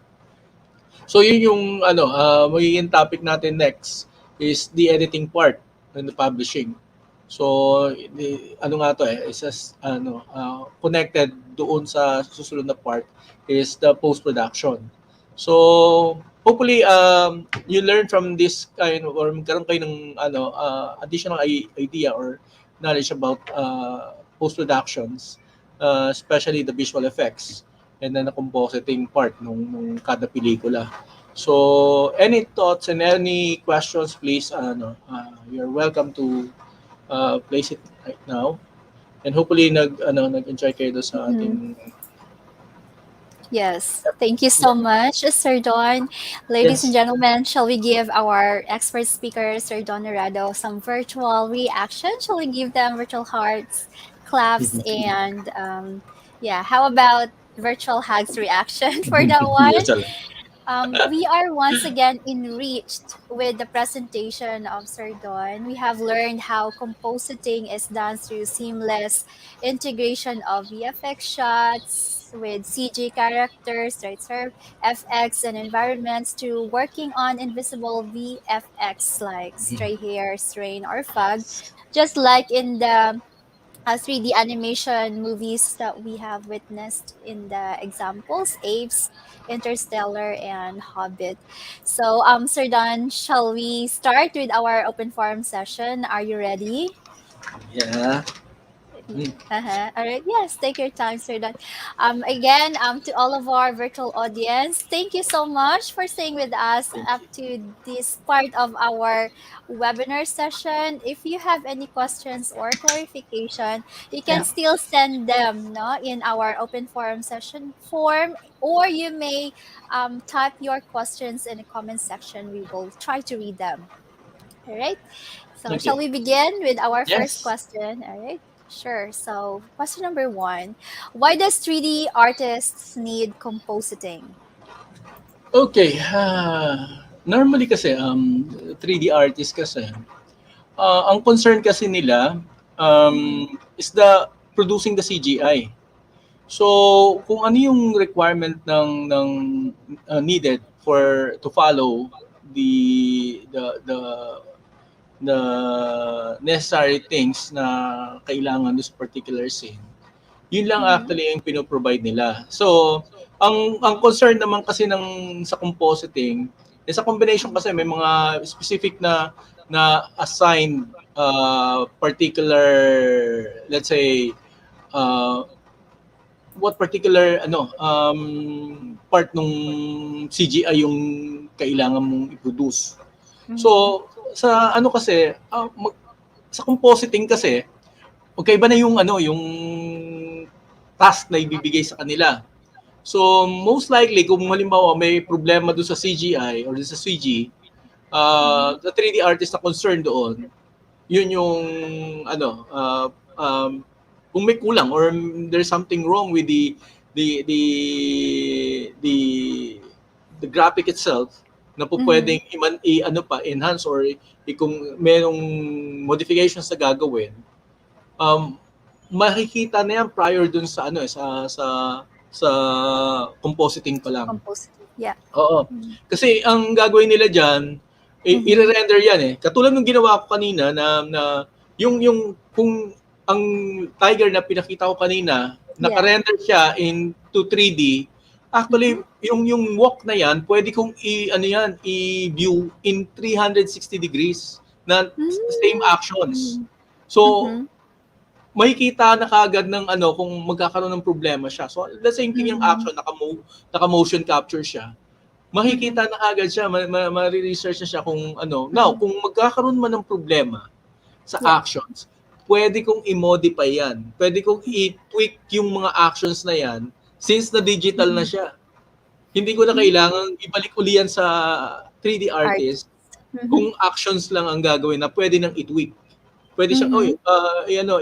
So yun yung magiging topic natin next is the editing part and the publishing. So connected doon sa susunod na part is the post-production. So hopefully you learn from this kind or magkaroon kayo ng additional idea or knowledge about post-productions, especially the visual effects and then the compositing part nung kada pelikula. So any thoughts and any questions, please you're welcome to place it right now. And hopefully nag-enjoy kayo doon sa ating Yes, thank you so much, Sir Don. Ladies and gentlemen, shall we give our expert speaker, Sir Don Narado, some virtual reaction? Shall we give them virtual hearts, claps, and how about virtual hugs reaction for that one? We are once again enriched with the presentation of Sir Don. We have learned how compositing is done through seamless integration of VFX shots with CG characters, right, sir? FX and environments to working on invisible VFX like stray hairs, rain, or fog, just like in the 3D animation movies that we have witnessed in the examples, Apes, Interstellar, and Hobbit. So, Sir Don, shall we start with our open forum session? Are you ready? Yeah. All right. Yes, take your time, Sir Don. Again, to all of our virtual audience, thank you so much for staying with us up to this part of our webinar session. If you have any questions or clarification, you can still send them in our open forum session form, or you may type your questions in the comment section. We will try to read them. All right. So, shall we begin with our first question? All right. Sure. So, question number 1. Why does 3D artists need compositing? Okay. Normally kasi 3D artists kasi ang concern kasi nila is the producing the CGI. So kung ano yung requirement ng needed to follow the necessary things na kailangan sa particular scene, yun lang actually yung pinoprovide nila. So ang concern naman kasi sa compositing is a combination kasi may mga specific na assigned particular, let's say what particular part nung CGI yung kailangan mong i-produce. So sa kasi sa compositing kasi magkaiba na yung task na ibibigay sa kanila. So most likely kung halimbawa may problema doon sa CGI or sa CG, the 3D artist na concerned doon, yun yung kung may kulang or there's something wrong with the graphic itself na po pwedeng enhance or kung merong modifications na gagawin, makikita na yan prior dun sa sa compositing pa lang. Compositing, yeah. Oo. Kasi ang gagawin nila diyan, i-render yan eh. Katulad ng ginawa ko kanina na yung kung ang tiger na pinakita ko kanina, naka-render siya into 3D, Actually, yung walk na yan, pwede kong i-view in 360 degrees na same actions. So, makikita na kaagad ng kung magkakaroon ng problema siya. So, the same thing yung action, naka-motion capture siya. Makikita na kaagad siya, ma-research na siya kung ano. Now, kung magkakaroon man ng problema sa actions, pwede kong i-modify yan. Pwede kong i-tweak yung mga actions na yan since na digital na siya. Hindi ko na kailangan ibalik uli yan sa 3D artist kung actions lang ang gagawin na pwede nang i-tweak. Pwede siyang,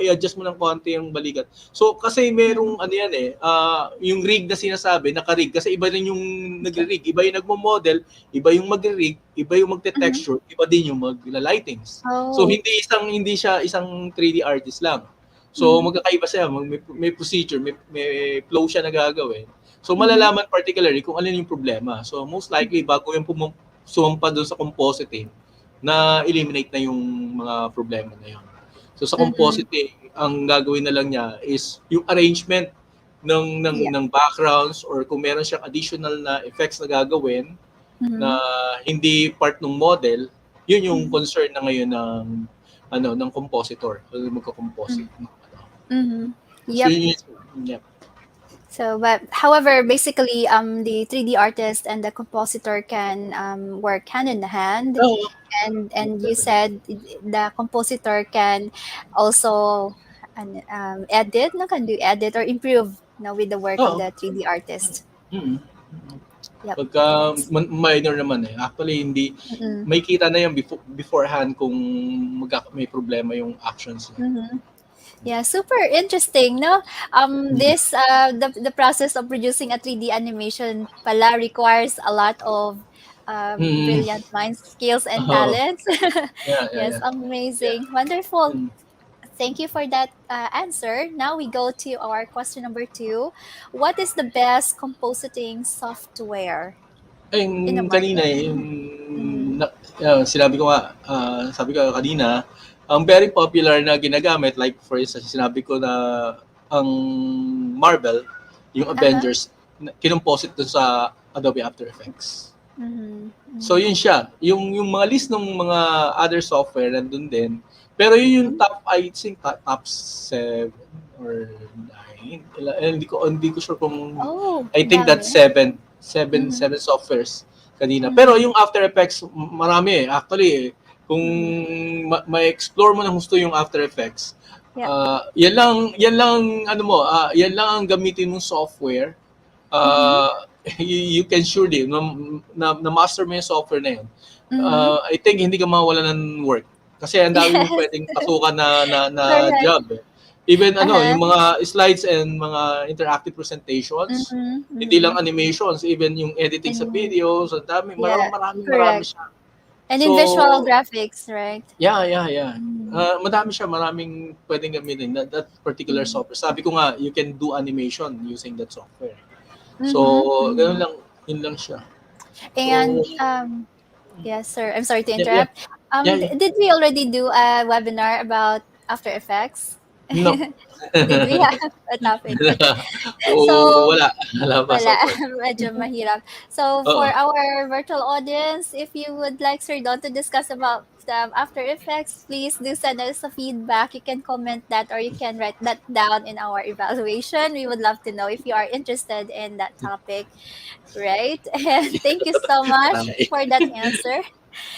i-adjust mo ng konti yung balikat. So, kasi merong, yung rig na sinasabi, naka-rig. Kasi iba rin yung nagre-rig. Iba yung nagmo-model, iba yung magre-rig, iba yung magte-texture, iba din yung magla-lightings. So, hindi siya isang 3D artist lang. So, magkakaiba siya. May procedure, may flow siya na gagawin. So, malalaman particularly kung ano yung problema. So, most likely, bago yung sumampa doon sa compositing, na eliminate na yung mga problema na yun. So sa compositing, ang gagawin na lang niya is yung arrangement ng backgrounds or kung meron siyang additional na effects na gagawin na hindi part ng model, yun yung concern na ngayon ng compositor, magko-composite. So, but however, basically, the 3D artist and the compositor can work hand in hand. And you said the compositor can also edit, can do edit or improve with the work of the 3D artist. Yep. Pagka minor naman actually hindi may kita na yan beforehand kung may problema yung actions. Yeah, super interesting, no? This the process of producing a 3D animation pala requires a lot of brilliant minds, skills, and talents. Yes, amazing, wonderful. Thank you for that answer. Now we go to our question number 2. What is the best compositing software? Kanina sinabi ko kanina, ang very popular na ginagamit, like for instance, sinabi ko na ang Marvel, yung Avengers, kinomposite dun sa Adobe After Effects. So yun siya. Yung mga list ng mga other software nandun din. Pero yun yung top, I think, top 7 or 9. Hindi ko sure kung... I think that's 7 softwares kanina. Pero yung After Effects, marami actually kung ma-explore mo ng gusto yung After Effects, yan lang ang gamitin mong software. You can surely na master mo yung software na yun. I think hindi ka mawala ng work kasi ang dami mong pwedeng pasukan na job. Even yung mga slides and mga interactive presentations, hindi lang animations, even yung editing sa videos, ang dami, marami siya. And in visual graphics, right? Yeah. Madami siya, maraming pwedeng gamitin that particular software. Sabi ko nga, you can do animation using that software. So, ganun lang, yun lang siya. And, yes, sir. I'm sorry to interrupt. Did we already do a webinar about After Effects? No. Did we have a topic? Wala pa. Medyo mahirap. So, for our virtual audience, if you would like Sir Don to discuss about After Effects, please do send us a feedback. You can comment that or you can write that down in our evaluation. We would love to know if you are interested in that topic, right? And thank you so much for that answer.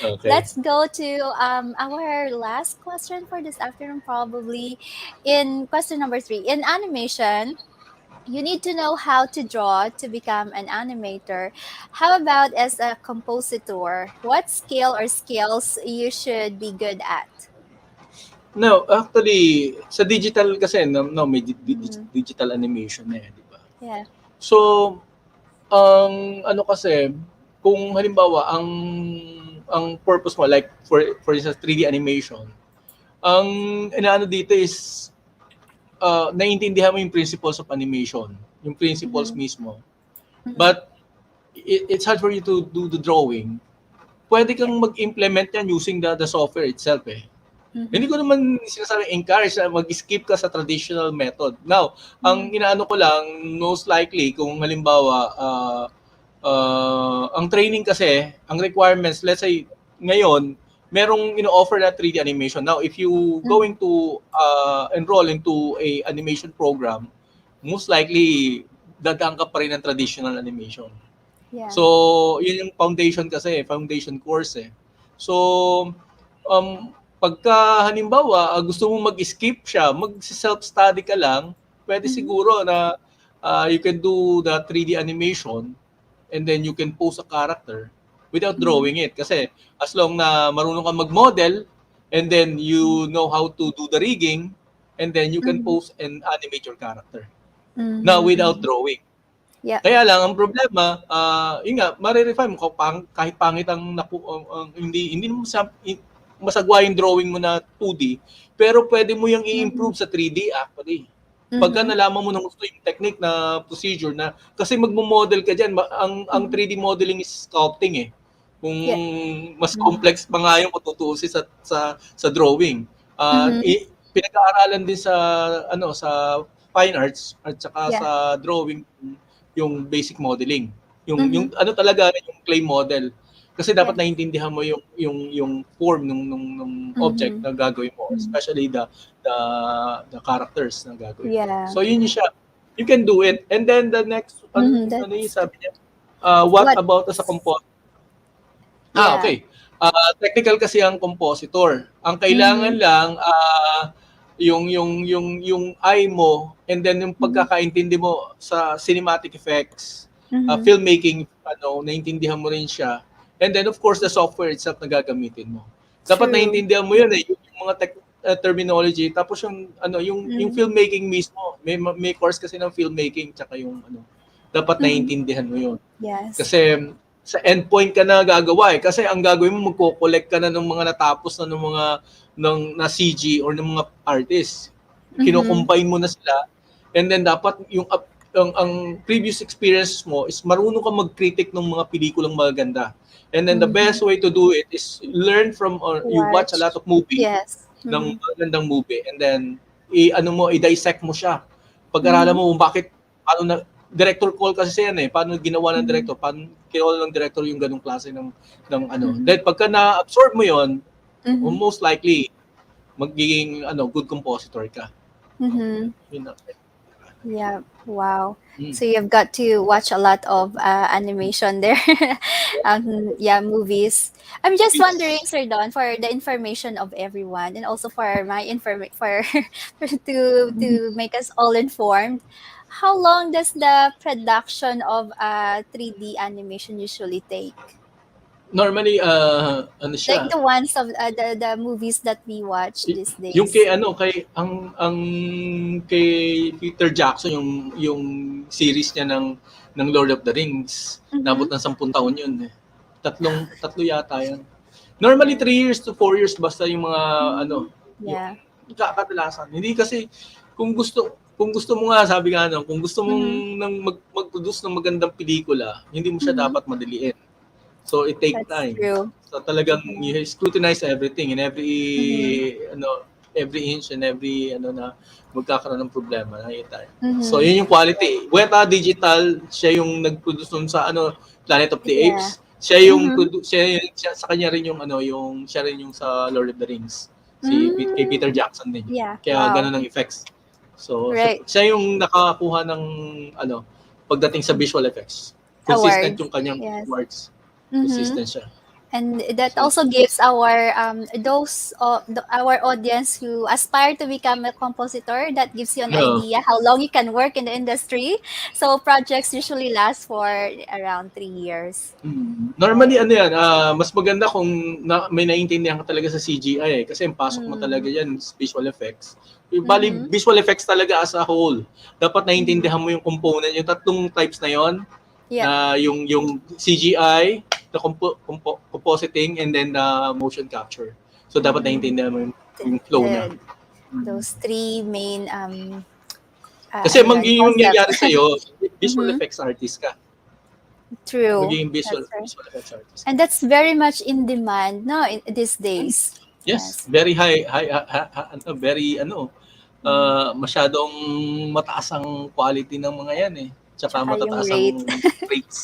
Okay. Let's go to our last question for this afternoon, probably. In question number 3, in animation, you need to know how to draw to become an animator. How about as a compositor? What skill or skills you should be good at? No, actually, sa digital kasi, may digital animation na di ba? Yeah. So, kasi, kung halimbawa, ang purpose mo, like for instance, 3D animation, ang inaano dito is naiintindihan mo yung principles of animation, yung principles mismo. But it's hard for you to do the drawing. Pwede kang mag-implement yan using the software itself Hindi ko naman sinasabing encourage na mag-skip ka sa traditional method. Now, ang inaano ko lang, most likely, kung halimbawa, ang training kasi, ang requirements, let's say, ngayon, merong ino-offer na 3D animation. Now, if you going to enroll into a animation program, most likely, dadaan ka pa rin ng traditional animation. Yeah. So, yun yung foundation kasi, foundation course eh. So, pagka halimbawa gusto mo mag-skip siya, mag-self-study ka lang, pwede siguro na you can do the 3D animation and then you can pose a character without drawing it. Kasi as long na marunong ka mag-model and then you know how to do the rigging and then you can pose and animate your character. Now, without drawing. Yeah. Kaya lang, ang problema, yun nga, ma-refine mo kahit pangit ang hindi mo masagwa yung drawing mo na 2D, pero pwede mo yung i-improve sa 3D actually. Pagka nalaman mo na gusto yung technique na procedure na, kasi magmo-model ka dyan, ang 3D modeling is sculpting eh. Kung mas complex pa nga yung tutuusin sa drawing. Pinag-aaralan din sa fine arts at saka sa drawing yung basic modeling. Yung ano talaga yung clay model. Kasi dapat naiintindihan mo yung form ng object na gagawin mo, especially the characters na gagawin. Yeah. So yun siya. You can do it. And then the next ano yung sabi niya? What about as a compositor? Okay. Technical kasi ang compositor. Ang kailangan lang yung eye mo and then yung pagkakaintindi mo sa cinematic effects, filmmaking, naintindihan mo rin siya. And then of course the software itself na gagamitin mo. Dapat naiintindihan mo yun yung mga terminology, tapos yung filmmaking mismo. May course kasi ng filmmaking tsaka yung dapat naiintindihan mo yun. Yes. Kasi sa endpoint ka na gagawa eh. Kasi ang gagawin mo, magko-collect ka na ng mga natapos na ng mga na CG or ng mga artists. Kino-combine mo na sila. And then dapat yung ang previous experience mo is marunong ka mag-critic ng mga pelikulang magaganda. And then the best way to do it is learn from you watch a lot of movies ng magandang movie and then i-dissect mo siya. Pag-aralan mo bakit director call kasi yan eh. Paano ginawa ng director? Paano ginawa ng director yung ganung klase ng Then pagka na-absorb mo yon, most likely magiging good compositor ka. Yeah, wow. So you've got to watch a lot of animation there. Movies. I'm just wondering, Sir Don, for the information of everyone and also for my to make us all informed. How long does the production of 3D animation usually take? Normally, siya? Like the ones of the movies that we watch these days. Yung kay kay Peter Jackson yung series niya ng Lord of the Rings, nabot ng 10 taon yun eh. Tatlo yata yan. Normally 3 years to 4 years basta yung mga yung kadalasan. Hindi kasi kung gusto mo nga, sabi nga kung gusto mong mag-produce ng magandang pelikula, hindi mo siya dapat madaliin. So it takes time. True. So talagang you scrutinize everything and every inch and every na magkakaroon ng problema, nakita. So yun yung quality. Weta Digital, siya yung nag-produce nun sa Planet of the Apes. Siya yung siya sa kanya rin yung siya rin yung sa Lord of the Rings. Kay Peter Jackson din. Yeah. Kaya ganun ang effects. So siya yung nakakuha ng pagdating sa visual effects. Consistent yung kanyang awards. Consistent siya. And that also gives our our audience who aspire to become a compositor, that gives you an idea how long you can work in the industry. So projects usually last for around 3 years. Normally mas maganda kung may naiintindihan ka talaga sa CGI kasi ang pasok mo talaga yan visual effects. Bali visual effects talaga as a whole. Dapat naiintindihan mo yung component, yung tatlong types na yon. Na yung CGI, the compositing, and then the motion capture. So dapat naiintindihan mo yung flow niya. Those three main kasi yung nangyayari sa'yo, visual effects artist ka. True. Magiging visual effects artist. And that's very much in demand these days. Yes, very very masyadong mataas ang quality ng mga yan eh. Tsaka Tsaka yung matataas ang rate. rates.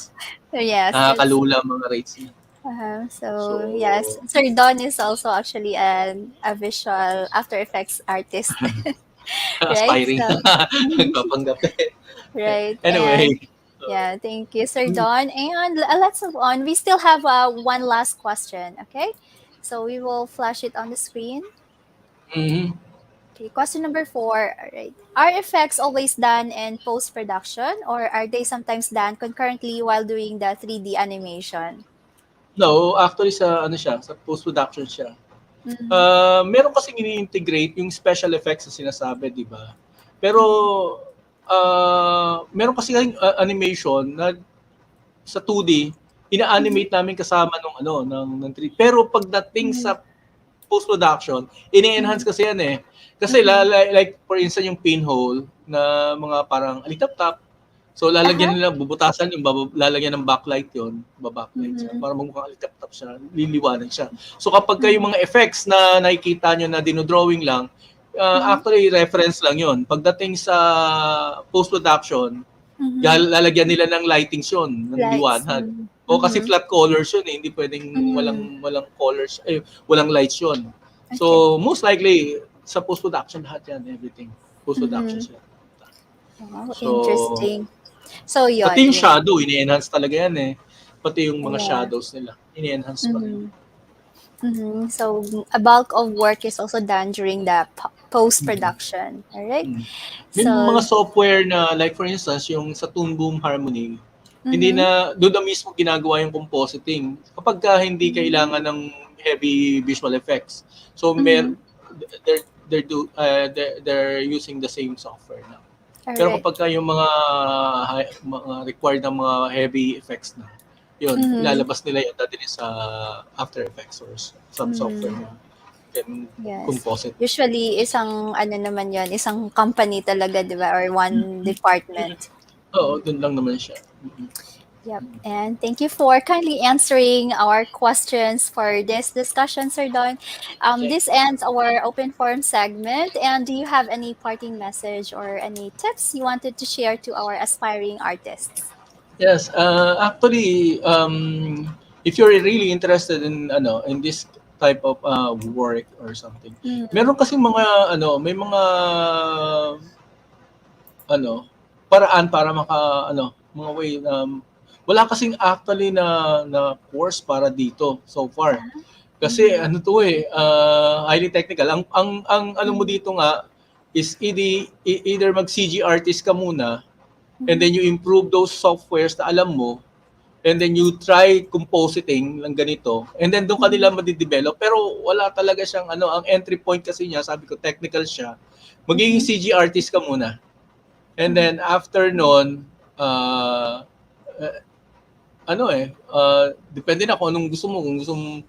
Yes, it's Nakakalula ang mga rates niya. so yes, So, Sir Don is also actually a visual After Effects artist, right? aspiring. So, Nagpapanggap eh. right, and Anyway. yeah, thank you, Sir Don. And let's move on. We still have one last question. Okay, so we will flash it on the screen. Mhm. Okay, question number 4. All right. Are effects always done in post production, or are they sometimes done concurrently while doing the 3D animation? No, actually sa siya, sa post-production siya. Mhm. Meron kasing ini-integrate yung special effects na sinasabi, di ba? Pero meron kasi animation na sa 2D, ina-animate namin kasama ng 3D. Pero pagdating sa post-production, ini-enhance kasi yan eh. Kasi like for instance yung pinhole na mga parang alitap-tap. So lalagyan nila, bubutasan yung lalagyan ng backlight yon, backlight siya para magmukhang alitap-tap siya, liliwanag siya. So kapag kayo mga effects na nakikita nyo na dinodrawing lang, actually reference lang yon. Pagdating sa post-production, lalagyan nila ng lightings yun, ng liwanag. O kasi flat colors yun eh, hindi pwedeng walang colors, walang lights yun. So most likely sa post-production lahat yan, everything. Post-production siya. Oh, So, interesting. So yun. Pati yung shadow, ini-enhance talaga yan eh. Pati yung mga Yeah. shadows nila, ini-enhance pa rin. So a bulk of work is also done during the post-production. All right. May mga software na like for instance, yung sa Toon Boom Harmony, hindi na doon na mismo ginagawa yung compositing. Kapag hindi kailangan ng heavy visual effects. So they're using the same software now. Pero kapag yung mga required ng mga heavy effects na, yun, ilalabas nila yun dati sa After Effects or some software na can composite. Usually, isang naman yon, isang company talaga, di ba? Or one department. Oo, dun lang naman siya. Yep. And thank you for kindly answering our questions for this discussion, Sir Don. This ends our open forum segment. And do you have any parting message or any tips you wanted to share to our aspiring artists? Yes, actually, if you're really interested in this type of work or something, meron kasi may mga paraan para mga way wala kasing actually na course para dito so far. Kasi highly technical. Ang mo dito nga is either mag CG artist ka muna and then you improve those softwares na alam mo and then you try compositing lang ganito and then doon ka nila madidevelop. Pero wala talaga siyang ang entry point kasi niya, sabi ko technical siya. Magiging CG artist ka muna. And then after nun, depende na kung anong gusto mo, kung gusto mong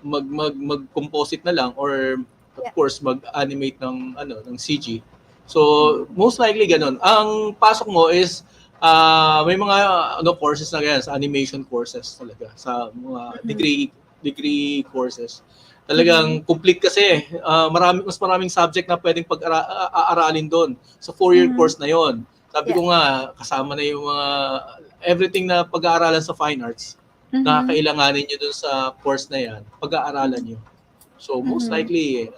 mag-composite na lang or of course mag-animate ng CG. So most likely ganun. Ang pasok mo is may mga courses na ganyan, sa animation courses talaga, sa mga degree courses. Talagang complete kasi mas maraming subject na pwedeng pag-aaralin doon sa 4-year course na yon. Sabi ko nga, kasama na yung mga everything na pag-aaralan sa fine arts na kailanganin nyo dun sa course na yan, pag-aaralan nyo. So most likely,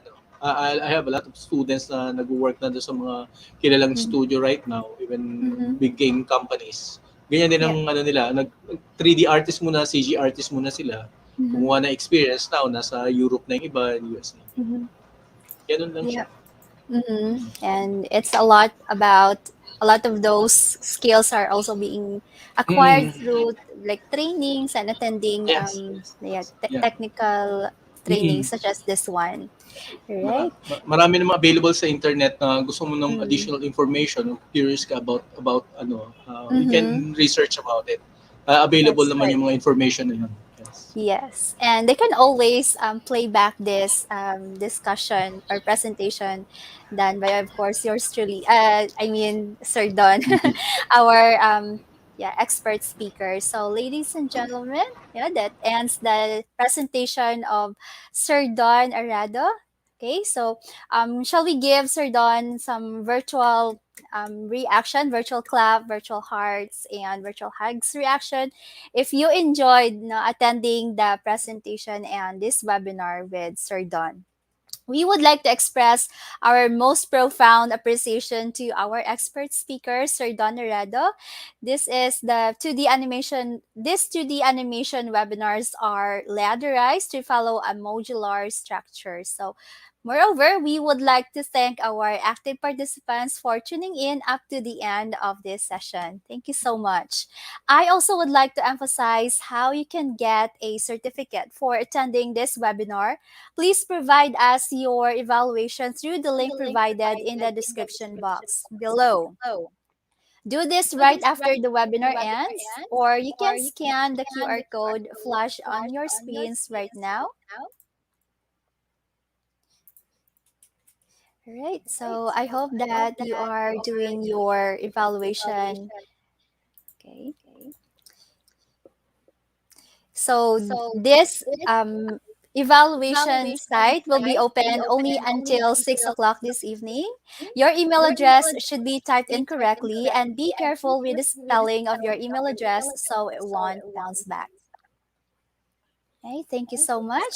I have a lot of students na nag-work na doon sa mga kilalang studio right now, even big game companies. Ganyan din ang nila, 3D artist muna, CG artist muna sila. Kumuha na experience now, nasa Europe na yung iba, US na. Ganun lang siya. And it's a lot of those skills are also being acquired through like trainings and attending technical trainings such as this one. Right? Marami naman available sa internet na gusto mo ng additional information, curious ka about you can research about it. Available naman yung mga information na yun. Yes, and they can always play back this discussion or presentation done by, of course, yours truly. Sir Don, our expert speakers. So, ladies and gentlemen, that ends the presentation of Sir Don Arado. Okay, so shall we give Sir Don some virtual reaction, virtual clap, virtual hearts, and virtual hugs reaction if you enjoyed attending the presentation and this webinar with Sir Don? We would like to express our most profound appreciation to our expert speaker, Sir Don Arado. This is the 2D animation. These 2D animation webinars are ladderized to follow a modular structure. So, moreover, we would like to thank our active participants for tuning in up to the end of this session. Thank you so much. I also would like to emphasize how you can get a certificate for attending this webinar. Please provide us your evaluation through the link provided in the description box below. Do this right after the webinar ends, or you can scan the QR code flash on your screens right now. All right, so I hope that you are doing your evaluation. Okay. So this evaluation site will be open only until 6 o'clock this evening. Your email address should be typed in correctly, and be careful with the spelling of your email address so it won't bounce back. Okay, thank you so much.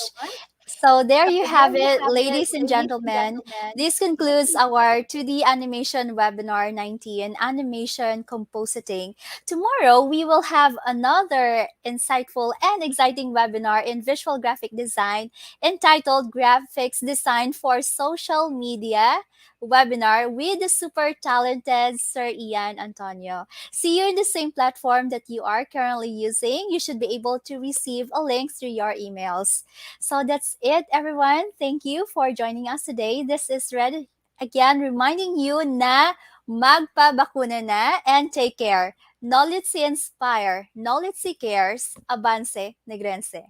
So there you have it, ladies and gentlemen. This concludes our 2D Animation Webinar 19, Animation Compositing. Tomorrow, we will have another insightful and exciting webinar in visual graphic design entitled Graphics Design for Social Media webinar with the super talented Sir Ian Antonio. See you in the same platform that you are currently using. You should be able to receive a link through your emails. So that's it, everyone. Thank you for joining us today. This is Red again reminding you na magpabakuna na and take care. NOLITC Inspire, NOLITC Cares, Avance Negrense.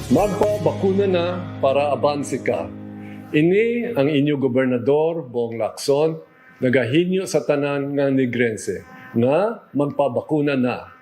Magpabakuna na para abanse ka. Ini ang inyo gobernador, Bong Lacson, nagahinyo sa tanan nga Negrense, nga magpabakuna na.